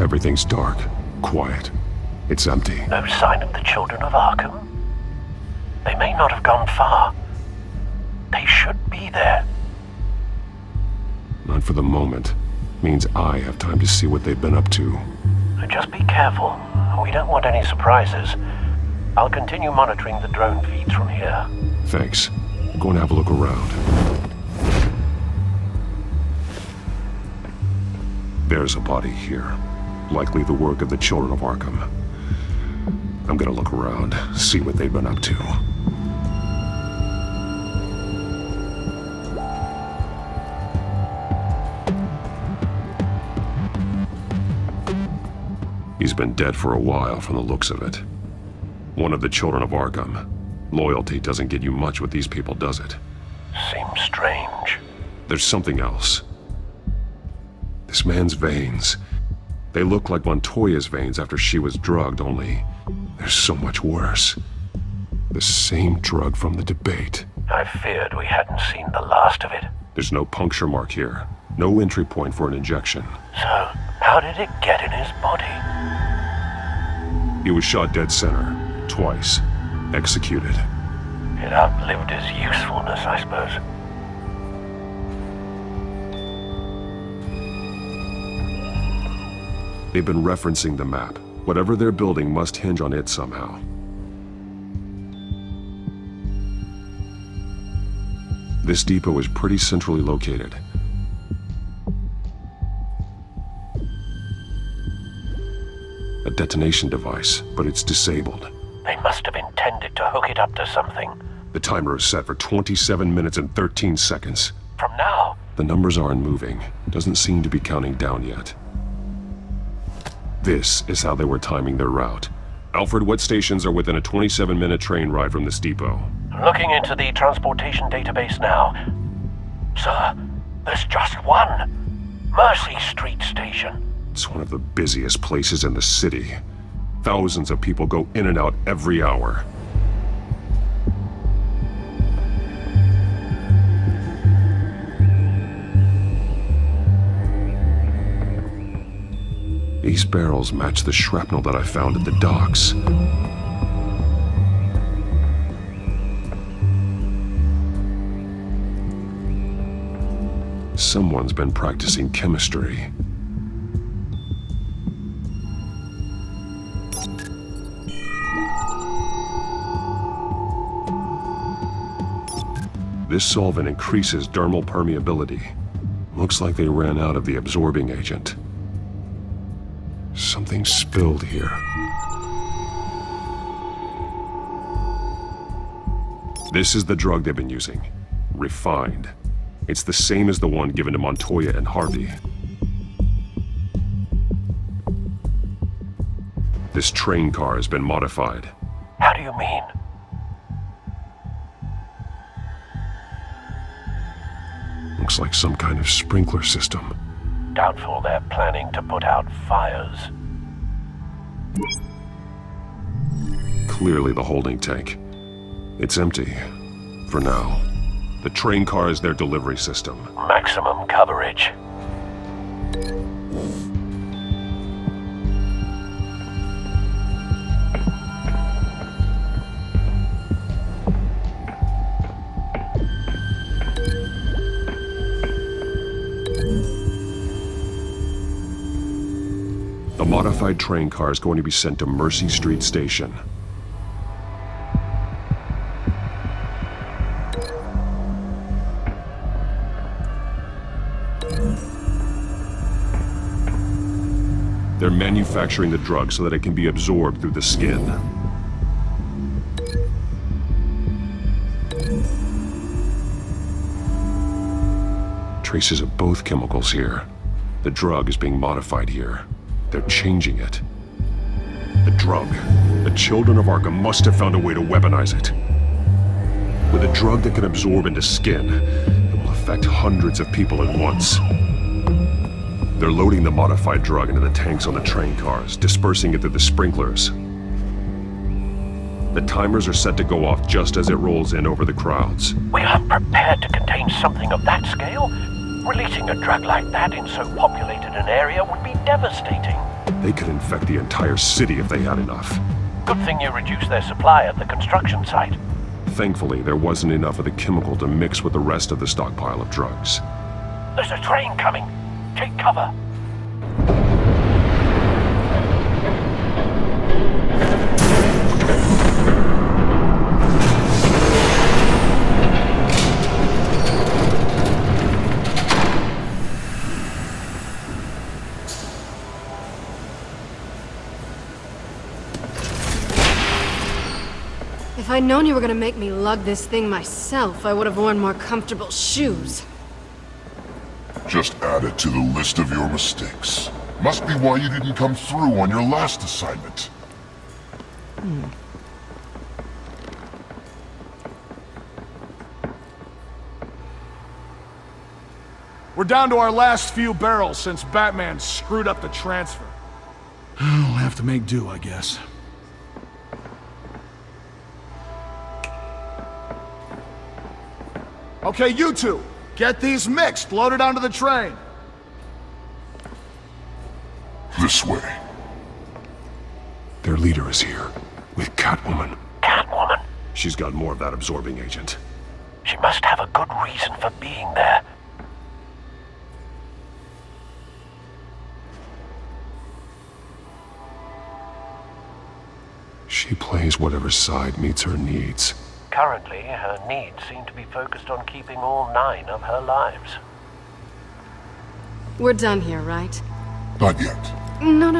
Everything's dark, quiet. It's empty. No sign of the Children of Arkham? They may not have gone far. They should be there. Not for the moment. Means I have time to see what they've been up to. Just be careful. We don't want any surprises. I'll continue monitoring the drone feeds from here. Thanks. I'm going to have a look around. There's a body here. Likely the work of the Children of Arkham. I'm gonna look around, see what they've been up to. He's been dead for a while from the looks of it. One of the Children of Arkham. Loyalty doesn't get you much with these people, does it? Seems strange. There's something else. This man's veins. They look like Montoya's veins after she was drugged, only they're so much worse. The same drug from the debate. I feared we hadn't seen the last of it. There's no puncture mark here. No entry point for an injection. So, how did it get in his body? He was shot dead center, twice. Executed. It outlived his usefulness, I suppose. They've been referencing the map. Whatever they're building must hinge on it somehow. This depot is pretty centrally located. A detonation device, but it's disabled. They must have intended to hook it up to something. The timer is set for 27 minutes and 13 seconds. From now? The numbers aren't moving. Doesn't seem to be counting down yet. This is how they were timing their route. Alfred, what stations are within a 27-minute train ride from this depot? Looking into the transportation database now. Sir, there's just one. Mercy Street Station. It's one of the busiest places in the city. Thousands of people go in and out every hour. These barrels match the shrapnel that I found at the docks. Someone's been practicing chemistry. This solvent increases dermal permeability. Looks like they ran out of the absorbing agent. Something spilled here. This is the drug they've been using. Refined. It's the same as the one given to Montoya and Harvey. This train car has been modified. How do you mean? Looks like some kind of sprinkler system. Doubtful they're planning to put out fires. Clearly the holding tank. It's empty. For now. The train car is their delivery system. Maximum coverage. The modified train car is going to be sent to Mercy Street Station. They're manufacturing the drug so that it can be absorbed through the skin. Traces of both chemicals here. The drug is being modified here. They're changing it. The drug. The children of Arkham must have found a way to weaponize it. With a drug that can absorb into skin, it will affect hundreds of people at once. They're loading the modified drug into the tanks on the train cars, dispersing it through the sprinklers. The timers are set to go off just as it rolls in over the crowds. We aren't prepared to contain something of that scale. Releasing a drug like that in so populated an area would be devastating. They could infect the entire city if they had enough. Good thing you reduced their supply at the construction site. Thankfully, there wasn't enough of the chemical to mix with the rest of the stockpile of drugs. There's a train coming. Take cover. If I'd known you were gonna make me lug this thing myself, I would have worn more comfortable shoes. Just add it to the list of your mistakes. Must be why you didn't come through on your last assignment. We're down to our last few barrels since Batman screwed up the transfer. We'll have to make do, I guess. Okay, you two, get these mixed, loaded onto the train. This way. Their leader is here, with Catwoman. Catwoman? She's got more of that absorbing agent. She must have a good reason for being there. She plays whatever side meets her needs. Currently, her needs seem to be focused on keeping all 9 of her lives. We're done here, right? Not yet. No.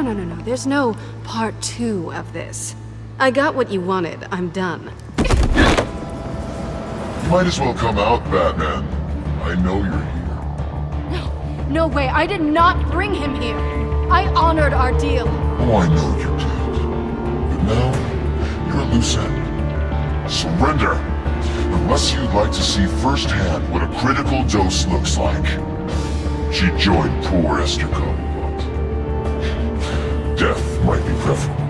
There's no part 2 of this. I got what you wanted. I'm done. You might as well come out, Batman. I know you're here. No way. I did not bring him here. I honored our deal. Oh, I know you did. But now, you're a loose end. Surrender! Unless you'd like to see firsthand what a critical dose looks like. She joined poor Esther Cobblepot. Death might be preferable.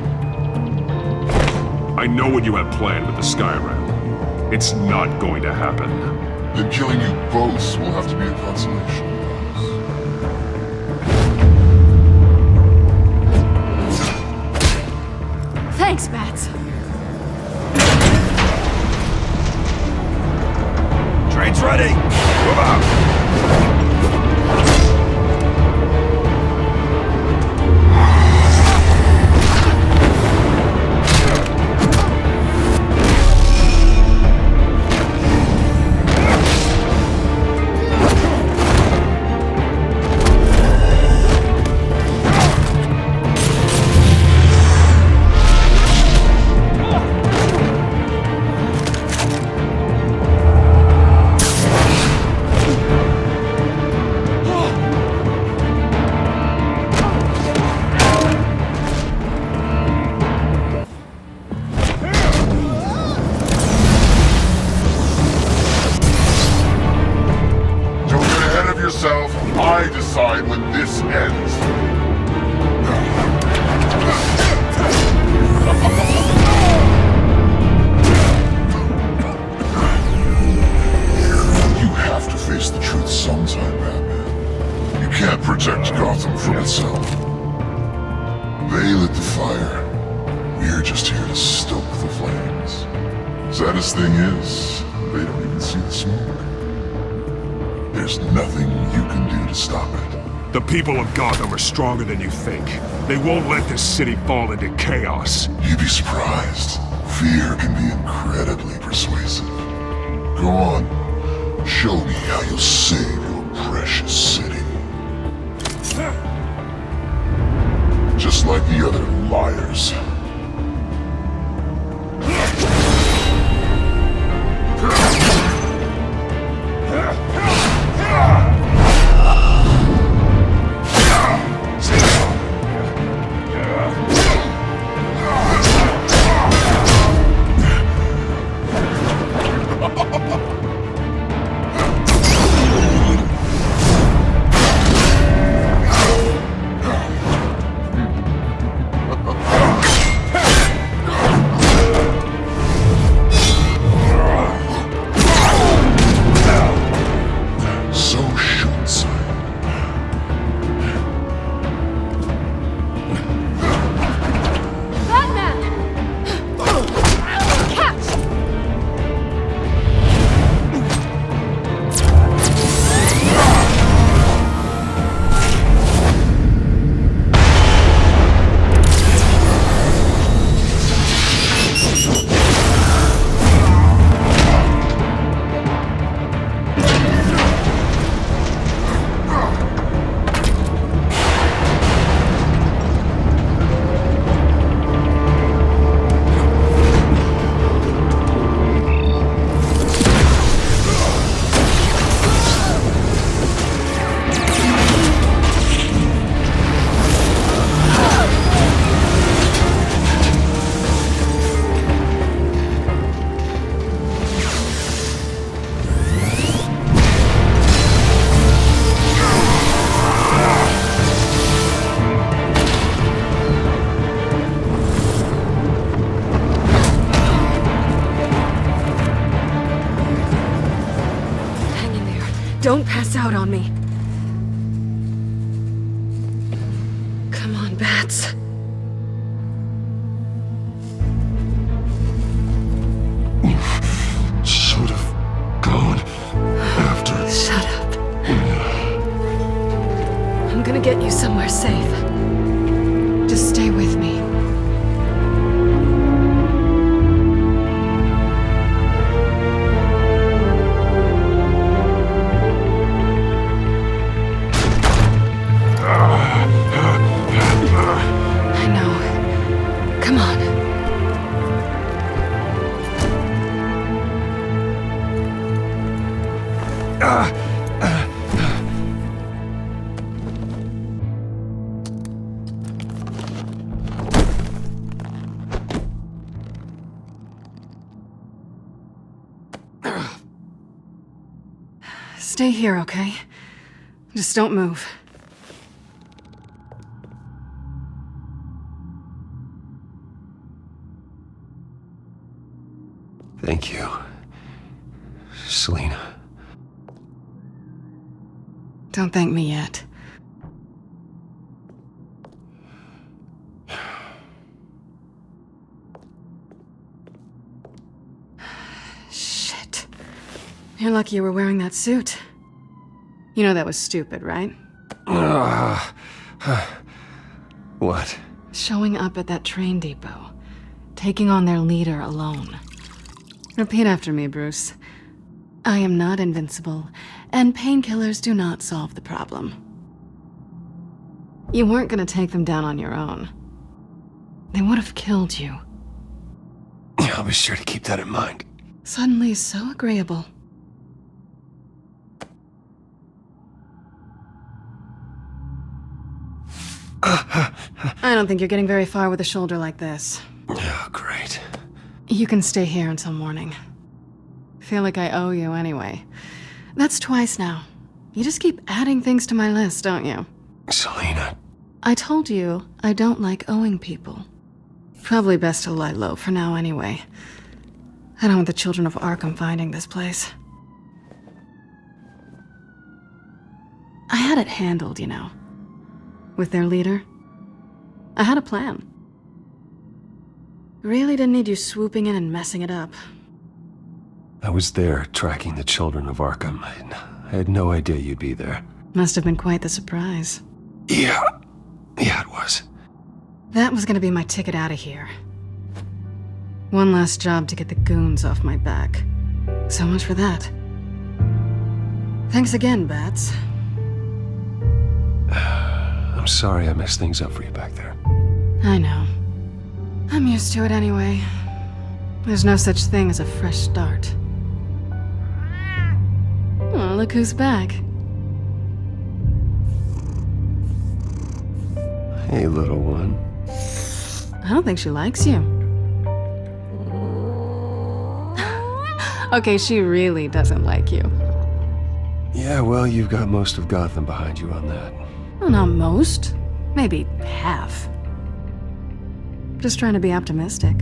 I know what you have planned with the Skyrim. It's not going to happen. Then killing you both will have to be a consolation. Thanks, Bats. Train's ready! Move out! I decide when this ends. You have to face the truth sometime, Batman. You can't protect Gotham from itself. They lit the fire. We're just here to stoke the flames. Saddest thing is, they don't even see the smoke. There's nothing you can do to stop it. The people of Gotham are stronger than you think. They won't let this city fall into chaos. You'd be surprised. Fear can be incredibly persuasive. Go on. Show me how you'll save your precious city. Just like the other liars. Don't pass out on me. Come on, Bats. Should have gone after. Shut up. I'm gonna get you somewhere safe. Just stay with me. Stay here, okay? Just don't move. Thank you, Selena. Don't thank me yet. Shit. You're lucky you were wearing that suit. You know that was stupid, right? What? Showing up at that train depot. Taking on their leader alone. Repeat after me, Bruce. I am not invincible, and painkillers do not solve the problem. You weren't gonna take them down on your own. They would have killed you. I'll be sure to keep that in mind. Suddenly so agreeable. I don't think you're getting very far with a shoulder like this. Oh, great. You can stay here until morning. Feel like I owe you anyway. That's twice now. You just keep adding things to my list, don't you? Selena. I told you I don't like owing people. Probably best to lie low for now anyway. I don't want the children of Arkham finding this place. I had it handled, you know. With their leader. I had a plan. Really didn't need you swooping in and messing it up. I was there tracking the children of Arkham. I had no idea you'd be there. Must have been quite the surprise. Yeah, it was. That was gonna be my ticket out of here. One last job to get the goons off my back. So much for that. Thanks again, Bats. I'm sorry I messed things up for you back there. I know. I'm used to it anyway. There's no such thing as a fresh start. Oh, look who's back. Hey, little one. I don't think she likes you. Okay, she really doesn't like you. Yeah, well, you've got most of Gotham behind you on that. Well, not most. Maybe half. Just trying to be optimistic.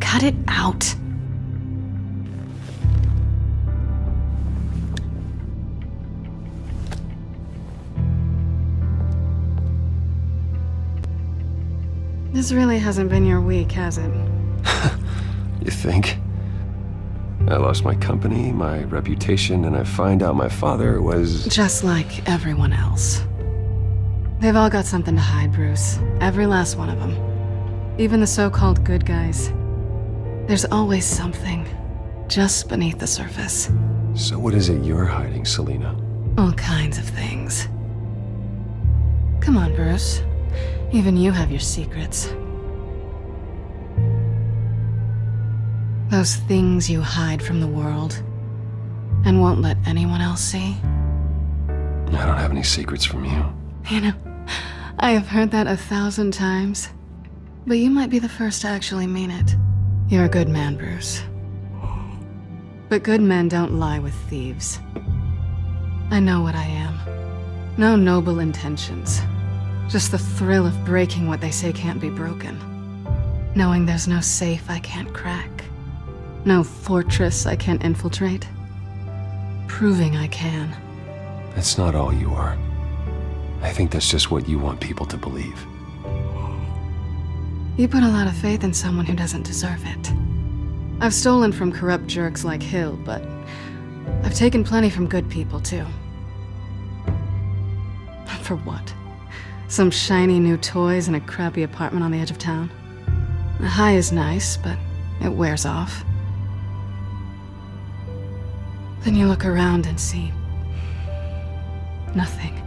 Cut it out. This really hasn't been your week, has it? You think? I lost my company, my reputation, and I find out my father was... Just like everyone else. They've all got something to hide, Bruce. Every last one of them. Even the so-called good guys. There's always something just beneath the surface. So what is it you're hiding, Selena? All kinds of things. Come on, Bruce. Even you have your secrets. Those things you hide from the world and won't let anyone else see. I don't have any secrets from you. You know, I have heard that 1,000 times, but you might be the first to actually mean it. You're a good man, Bruce. But good men don't lie with thieves. I know what I am. No noble intentions. Just the thrill of breaking what they say can't be broken. Knowing there's no safe I can't crack. No fortress I can't infiltrate. Proving I can. That's not all you are. I think that's just what you want people to believe. You put a lot of faith in someone who doesn't deserve it. I've stolen from corrupt jerks like Hill, but I've taken plenty from good people, too. For what? Some shiny new toys and a crappy apartment on the edge of town? The high is nice, but it wears off. Then you look around and see nothing.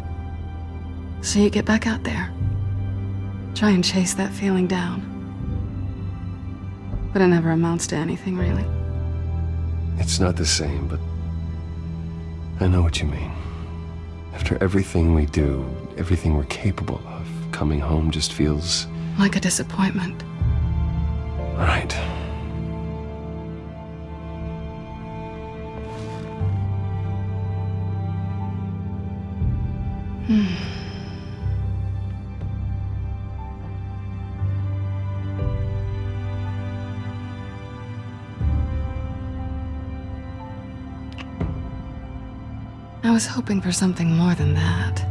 So you get back out there. Try and chase that feeling down. But it never amounts to anything, really. It's not the same, but I know what you mean. After everything we do, everything we're capable of, coming home just feels... like a disappointment. Right. I was hoping for something more than that.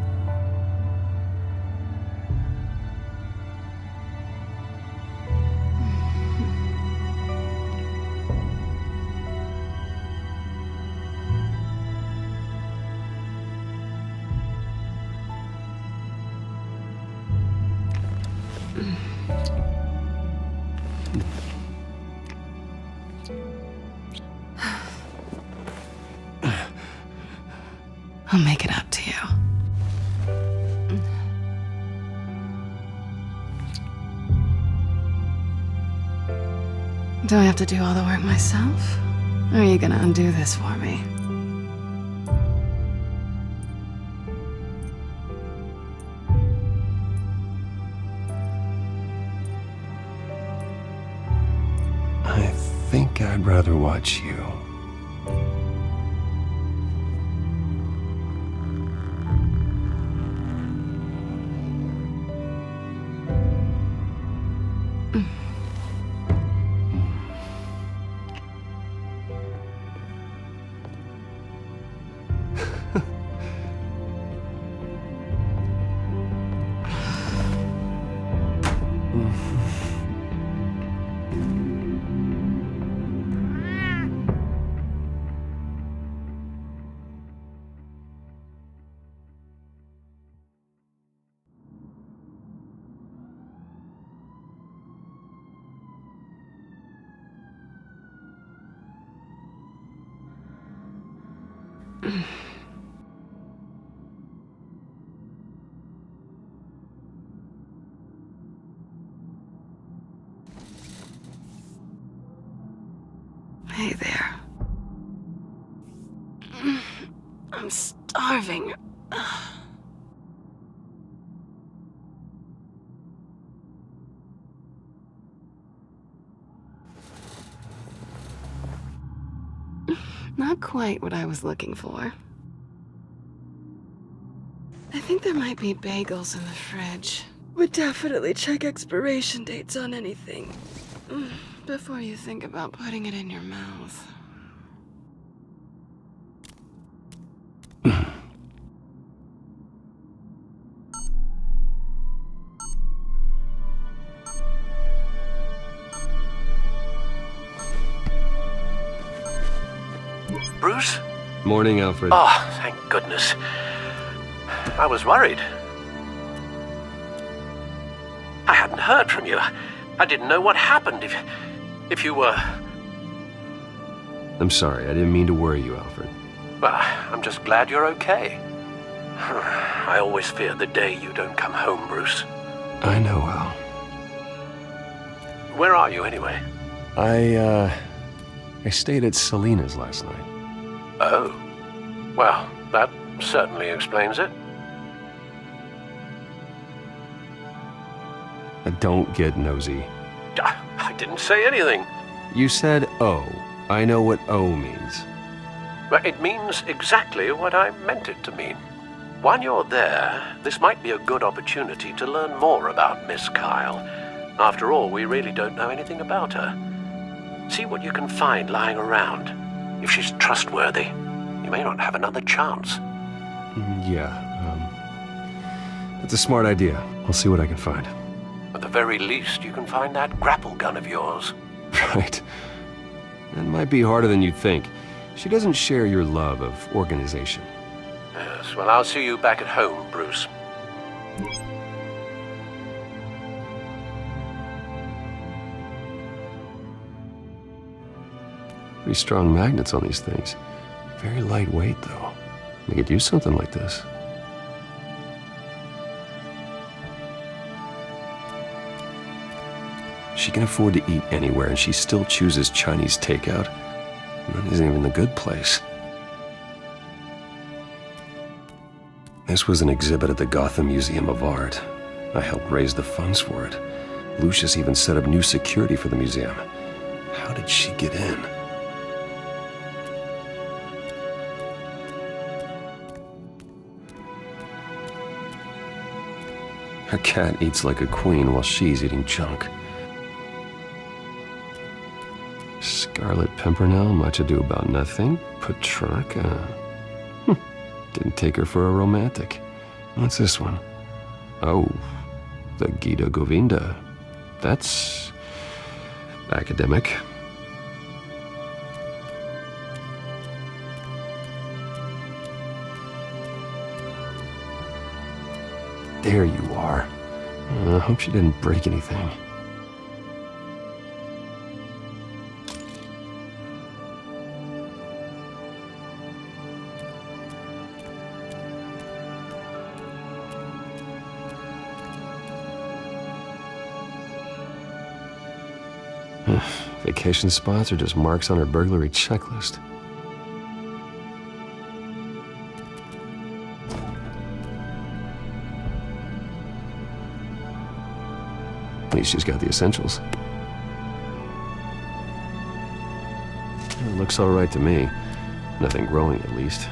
I'll make it up to you. Do I have to do all the work myself? Or are you gonna undo this for me? I think I'd rather watch you. Hey there. I'm starving. Not quite what I was looking for. I think there might be bagels in the fridge. Would definitely check expiration dates on anything before you think about putting it in your mouth. Bruce? Morning, Alfred. Oh, thank goodness. I was worried. I hadn't heard from you. I didn't know what happened if you were... I'm sorry, I didn't mean to worry you, Alfred. Well, I'm just glad you're okay. I always fear the day you don't come home, Bruce. I know, Al. Where are you, anyway? I stayed at Selena's last night. Oh. Well, that certainly explains it. Don't get nosy. I didn't say anything. You said O. I know what O means. But it means exactly what I meant it to mean. While you're there, this might be a good opportunity to learn more about Miss Kyle. After all, we really don't know anything about her. See what you can find lying around. If she's trustworthy, you may not have another chance. Yeah, that's a smart idea. I'll see what I can find. At the very least, you can find that grapple gun of yours. Right. That might be harder than you'd think. She doesn't share your love of organization. Yes, well, I'll see you back at home, Bruce. Pretty strong magnets on these things. Very lightweight, though. We could use something like this. She can afford to eat anywhere, and she still chooses Chinese takeout. That isn't even the good place. This was an exhibit at the Gotham Museum of Art. I helped raise the funds for it. Lucius even set up new security for the museum. How did she get in? Her cat eats like a queen while she's eating junk. Scarlet Pimpernel, much ado about nothing. Petrarca. Didn't take her for a romantic. What's this one? Oh, the Gita Govinda. That's academic. There you are. I hope she didn't break anything. Vacation spots are just marks on her burglary checklist. At least she's got the essentials. It looks all right to me. Nothing growing, at least.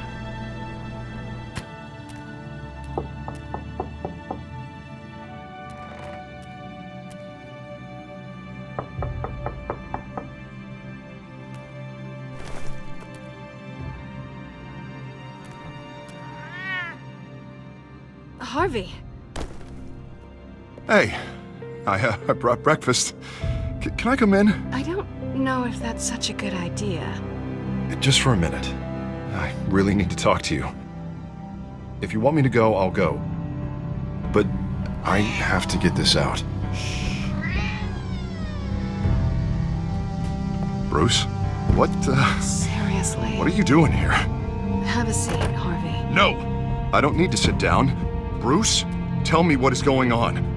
Harvey. Hey, I brought breakfast. Can I come in? I don't know if that's such a good idea. Just for a minute. I really need to talk to you. If you want me to go, I'll go. But I have to get this out. Bruce? What, Seriously? What are you doing here? Have a seat, Harvey. No! I don't need to sit down. Bruce, tell me what is going on.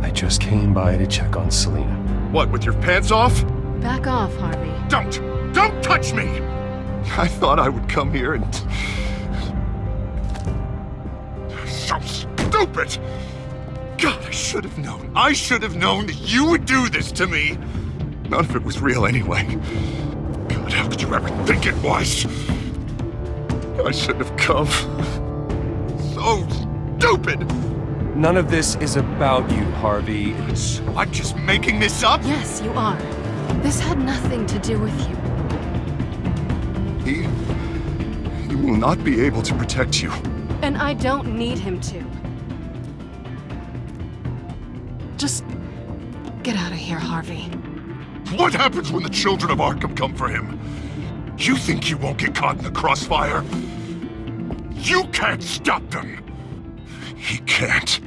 I just came by to check on Selena. What, with your pants off? Back off, Harvey. Don't touch me! I thought I would come here and... So stupid! God, I should have known. I should have known that you would do this to me. None of it was real anyway. God, how could you ever think it was? I shouldn't have come. So stupid! None of this is about you, Harvey. I'm just making this up? Yes, you are. This had nothing to do with you. He will not be able to protect you. And I don't need him to. Just get out of here, Harvey. What happens when the children of Arkham come for him? You think you won't get caught in the crossfire? You can't stop them! He can't.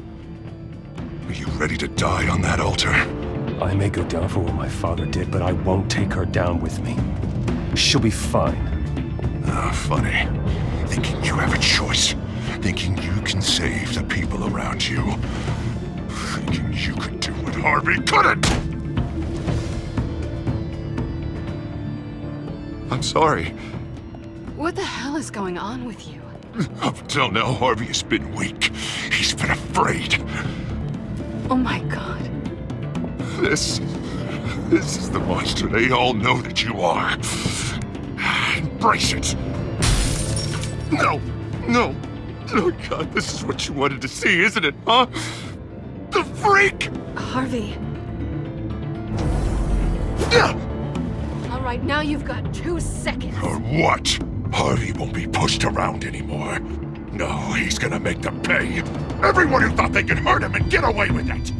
Are you ready to die on that altar? I may go down for what my father did, but I won't take her down with me. She'll be fine. Funny. Thinking you have a choice. Thinking you can save the people around you. Thinking you could do what Harvey couldn't! I'm sorry. What the hell is going on with you? Up until now, Harvey has been weak. He's been afraid. Oh my God. This is the monster they all know that you are. Embrace it. No. Oh God, this is what you wanted to see, isn't it, huh? The freak! Harvey. All right, now you've got 2 seconds. Or what? Harvey won't be pushed around anymore. No, he's gonna make them pay. Everyone who thought they could hurt him and get away with it.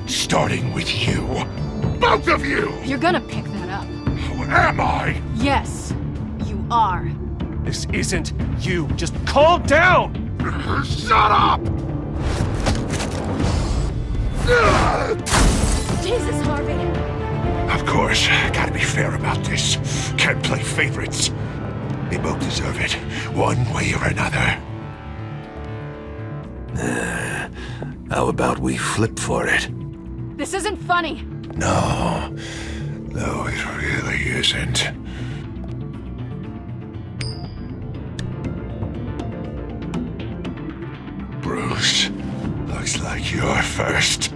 Starting with you. Both of you! You're gonna pick that up. Who am I? Yes, you are. This isn't you. Just calm down! Shut up! Jesus, Harvey. Of course, gotta be fair about this. Can't play favorites. They both deserve it, one way or another. How about we flip for it? This isn't funny. No, it really isn't. You're first.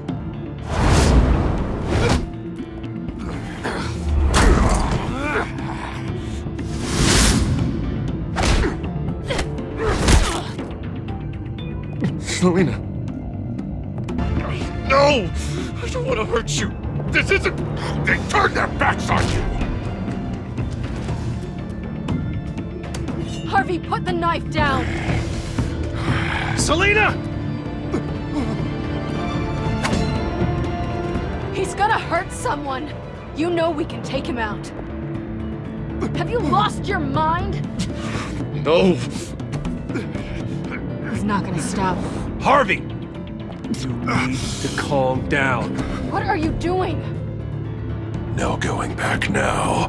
Selena. No! I don't want to hurt you. This isn't... They turned their backs on you! Harvey, put the knife down! Selena! He's gonna hurt someone! You know we can take him out. Have you lost your mind? No! He's not gonna stop. Harvey! You need to calm down. What are you doing? No going back now.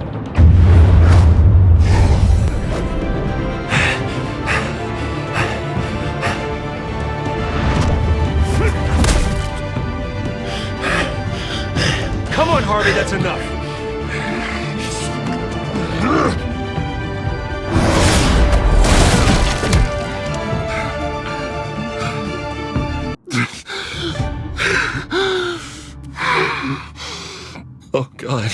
Come on, Harvey, that's enough. Oh, God.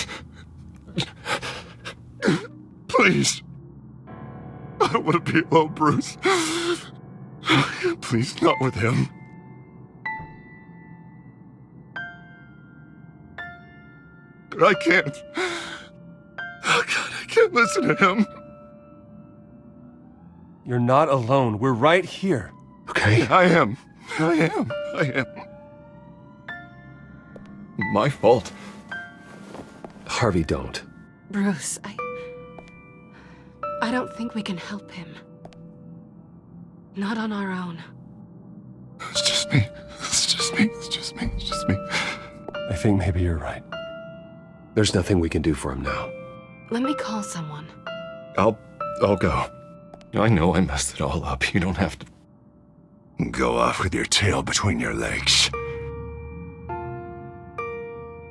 Please. I don't want to be alone, Bruce. Please, not with him. I can't. Oh, God, I can't listen to him. You're not alone. We're right here. Okay, I am. My fault. Harvey, don't. Bruce, I don't think we can help him. Not on our own. It's just me. I think maybe you're right. There's nothing we can do for him now. Let me call someone. I'll go. I know I messed it all up. You don't have to go off with your tail between your legs.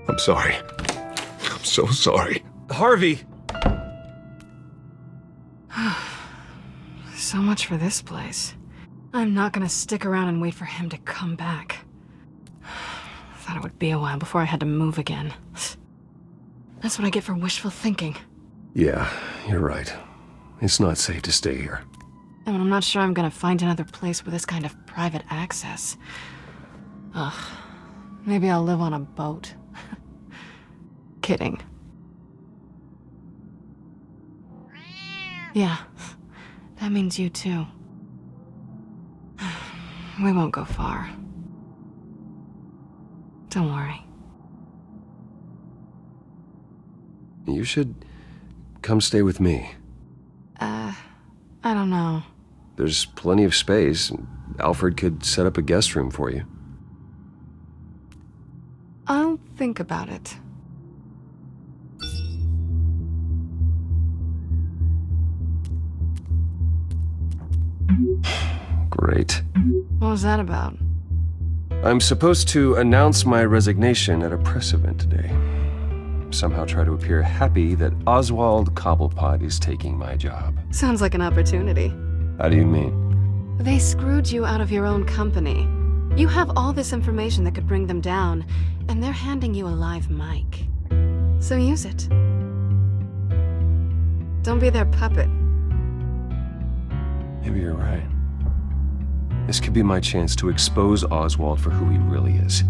I'm sorry. I'm so sorry. Harvey! So much for this place. I'm not gonna stick around and wait for him to come back. Thought it would be a while before I had to move again. That's what I get for wishful thinking. Yeah, you're right. It's not safe to stay here. And I'm not sure I'm gonna find another place with this kind of private access. Ugh. Maybe I'll live on a boat. Kidding. Yeah. That means you too. We won't go far. Don't worry. You should come stay with me. I don't know. There's plenty of space. Alfred could set up a guest room for you. I'll think about it. Great. What was that about? I'm supposed to announce my resignation at a press event today. Somehow try to appear happy that Oswald Cobblepot is taking my job. Sounds like an opportunity. How do you mean? They screwed you out of your own company. You have all this information that could bring them down, and they're handing you a live mic. So use it. Don't be their puppet. Maybe you're right. This could be my chance to expose Oswald for who he really is.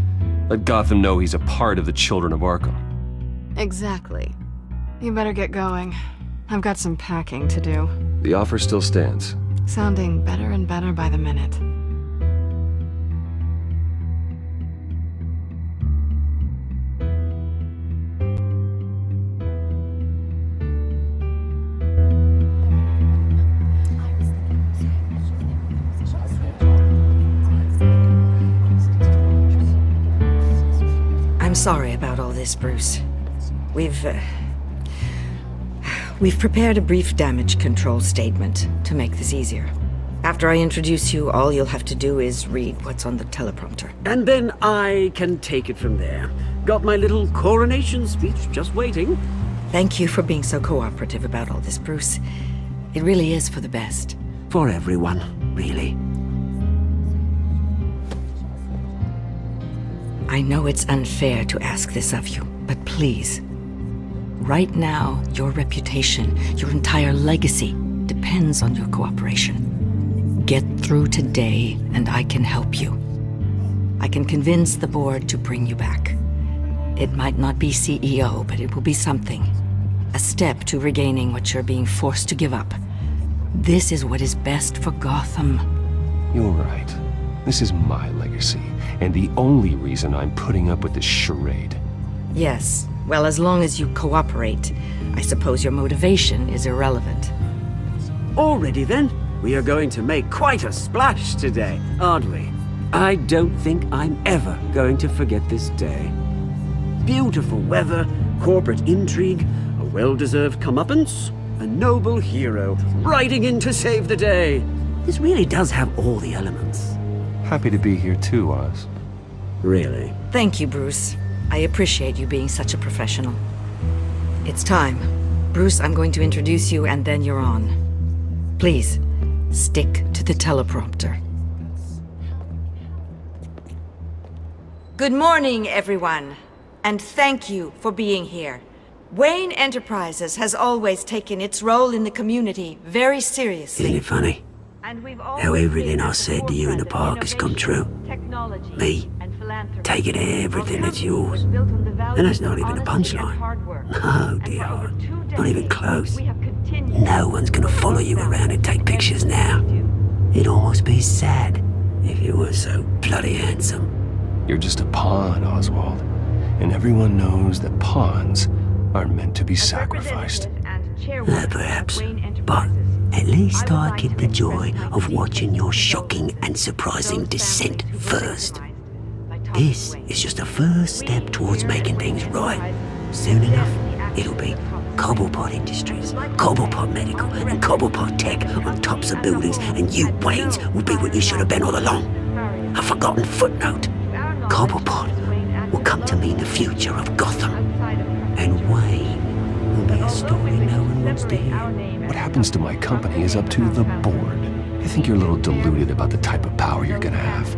Let Gotham know he's a part of the Children of Arkham. Exactly. You better get going. I've got some packing to do. The offer still stands. Sounding better and better by the minute. I'm sorry about all this, Bruce. We've prepared a brief damage control statement to make this easier. After I introduce you, all you'll have to do is read what's on the teleprompter. And then I can take it from there. Got my little coronation speech just waiting. Thank you for being so cooperative about all this, Bruce. It really is for the best. For everyone, really. I know it's unfair to ask this of you, but please. Right now, your reputation, your entire legacy, depends on your cooperation. Get through today, and I can help you. I can convince the board to bring you back. It might not be CEO, but it will be something. A step to regaining what you're being forced to give up. This is what is best for Gotham. You're right. This is my legacy, and the only reason I'm putting up with this charade. Yes, well, as long as you cooperate, I suppose your motivation is irrelevant. Already then, we are going to make quite a splash today, aren't we? I don't think I'm ever going to forget this day. Beautiful weather, corporate intrigue, a well-deserved comeuppance, a noble hero riding in to save the day. This really does have all the elements. Happy to be here too, Oz. Really? Thank you, Bruce. I appreciate you being such a professional. It's time. Bruce, I'm going to introduce you and then you're on. Please, stick to the teleprompter. Good morning, everyone. And thank you for being here. Wayne Enterprises has always taken its role in the community very seriously. Isn't it funny? How everything I said to you in the park has come true. Me, taking everything that's yours. And that's not even a punchline. No, dear. Not even close. No one's gonna follow you around and take pictures now. It'd almost be sad if you were so bloody handsome. You're just a pawn, Oswald. And everyone knows that pawns are meant to be sacrificed. Perhaps. But at least I get the joy of watching your shocking and surprising descent first. This is just a first step towards making things right. Soon enough, it'll be Cobblepot Industries, Cobblepot Medical, and Cobblepot Tech on tops of buildings, and you, Waynes, will be what you should have been all along. A forgotten footnote. Cobblepot will come to mean the future of Gotham. And Wayne will be a story no one wants to hear. What happens to my company is up to the board. I think you're a little deluded about the type of power you're gonna have.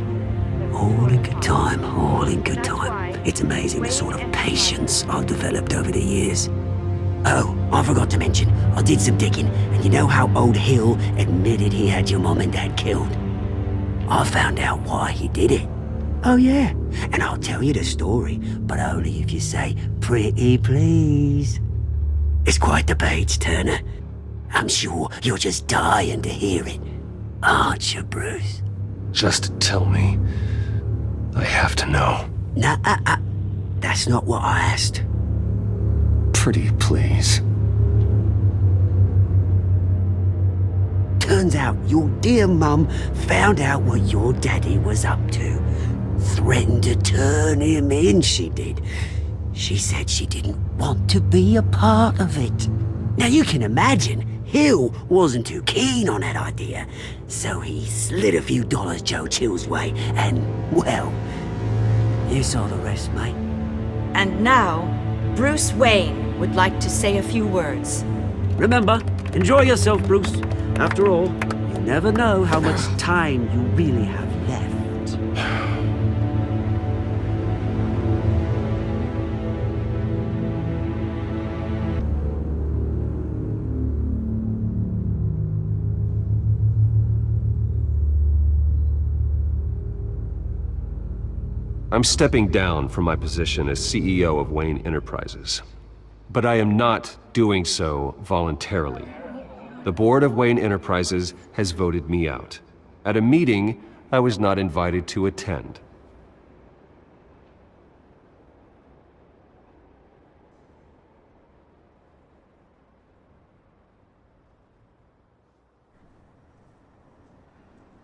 All in good time, all in good time. It's amazing the sort of patience I've developed over the years. Oh, I forgot to mention, I did some digging, and you know how old Hill admitted he had your mom and dad killed? I found out why he did it. Oh yeah, and I'll tell you the story, but only if you say, pretty please. It's quite the page turner. I'm sure you're just dying to hear it, aren't you, Bruce? Just tell me. I have to know. Nah, that's not what I asked. Pretty please. Turns out your dear mum found out what your daddy was up to. Threatened to turn him in, she did. She said she didn't want to be a part of it. Now you can imagine, Hill wasn't too keen on that idea, so he slid a few dollars Joe Chill's way, and, well, you saw the rest, mate. And now, Bruce Wayne would like to say a few words. Remember, enjoy yourself, Bruce. After all, you never know how much time you really have left. I'm stepping down from my position as CEO of Wayne Enterprises. But I am not doing so voluntarily. The board of Wayne Enterprises has voted me out. At a meeting I was not invited to attend.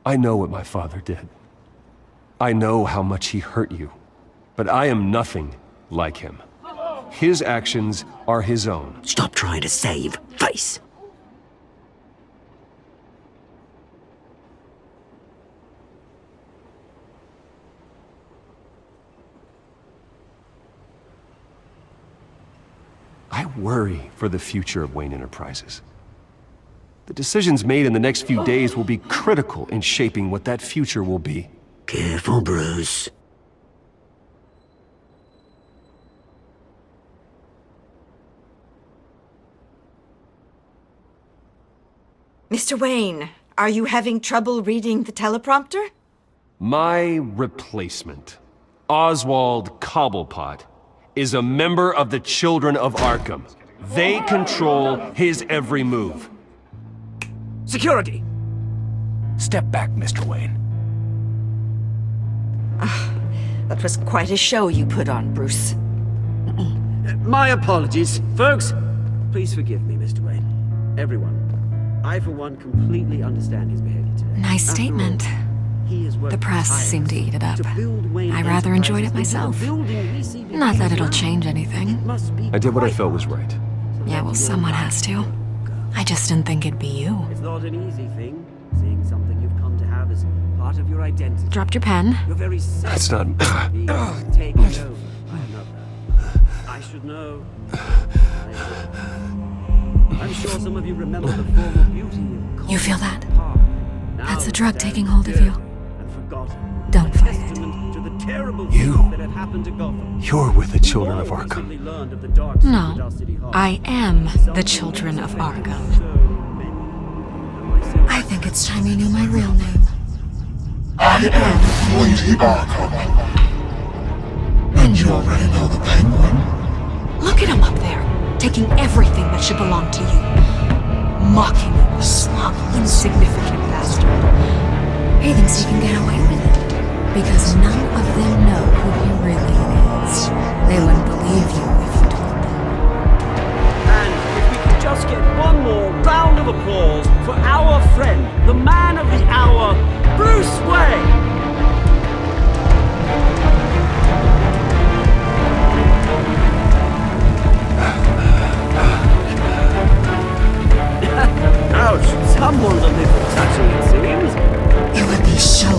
I know what my father did. I know how much he hurt you, but I am nothing like him. His actions are his own. Stop trying to save face. I worry for the future of Wayne Enterprises. The decisions made in the next few days will be critical in shaping what that future will be. Careful, Bruce. Mr. Wayne, are you having trouble reading the teleprompter? My replacement, Oswald Cobblepot, is a member of the Children of Arkham. They control his every move. Security! Step back, Mr. Wayne. That was quite a show you put on, Bruce. My apologies, folks. Please forgive me, Mr. Wayne. Everyone. I, for one, completely understand his behavior today. Nice After statement. all, he has worked The press seemed to eat it up. to build Wayne I rather enjoyed it Enterprises into myself. a building we see Not that it'll now. change anything. I did what I felt was right. Yeah, well, someone has to. I just didn't think it'd be you. It's not an easy thing, seeing something you've come to have as part of your identity. Dropped your pen. You're very That's not... being taken over by another. I should know. I'm sure some of you remember the former beauty of You feel that? Park. Now That's the it drug stands taking hold of you. and forgotten. Don't A fight it. testament to the terrible You. things that have happened to Gotham. You're with the Children of All Arkham. recently learned of the dark secret No, of City Hall. I am the Children of Arkham. I think it's time you knew my real name. I am Lady Arkham. And you already know the Penguin. Look at him up there, taking everything that should belong to you. Mocking you, the slug, insignificant bastard. He thinks he can get away with it. Because none of them know who he really is. They wouldn't believe you if you told them. And if we could just get one more round of applause for our friend, the man of the hour, Bruce Wayne! Ouch, someone's a little touchy, it seems. It would be so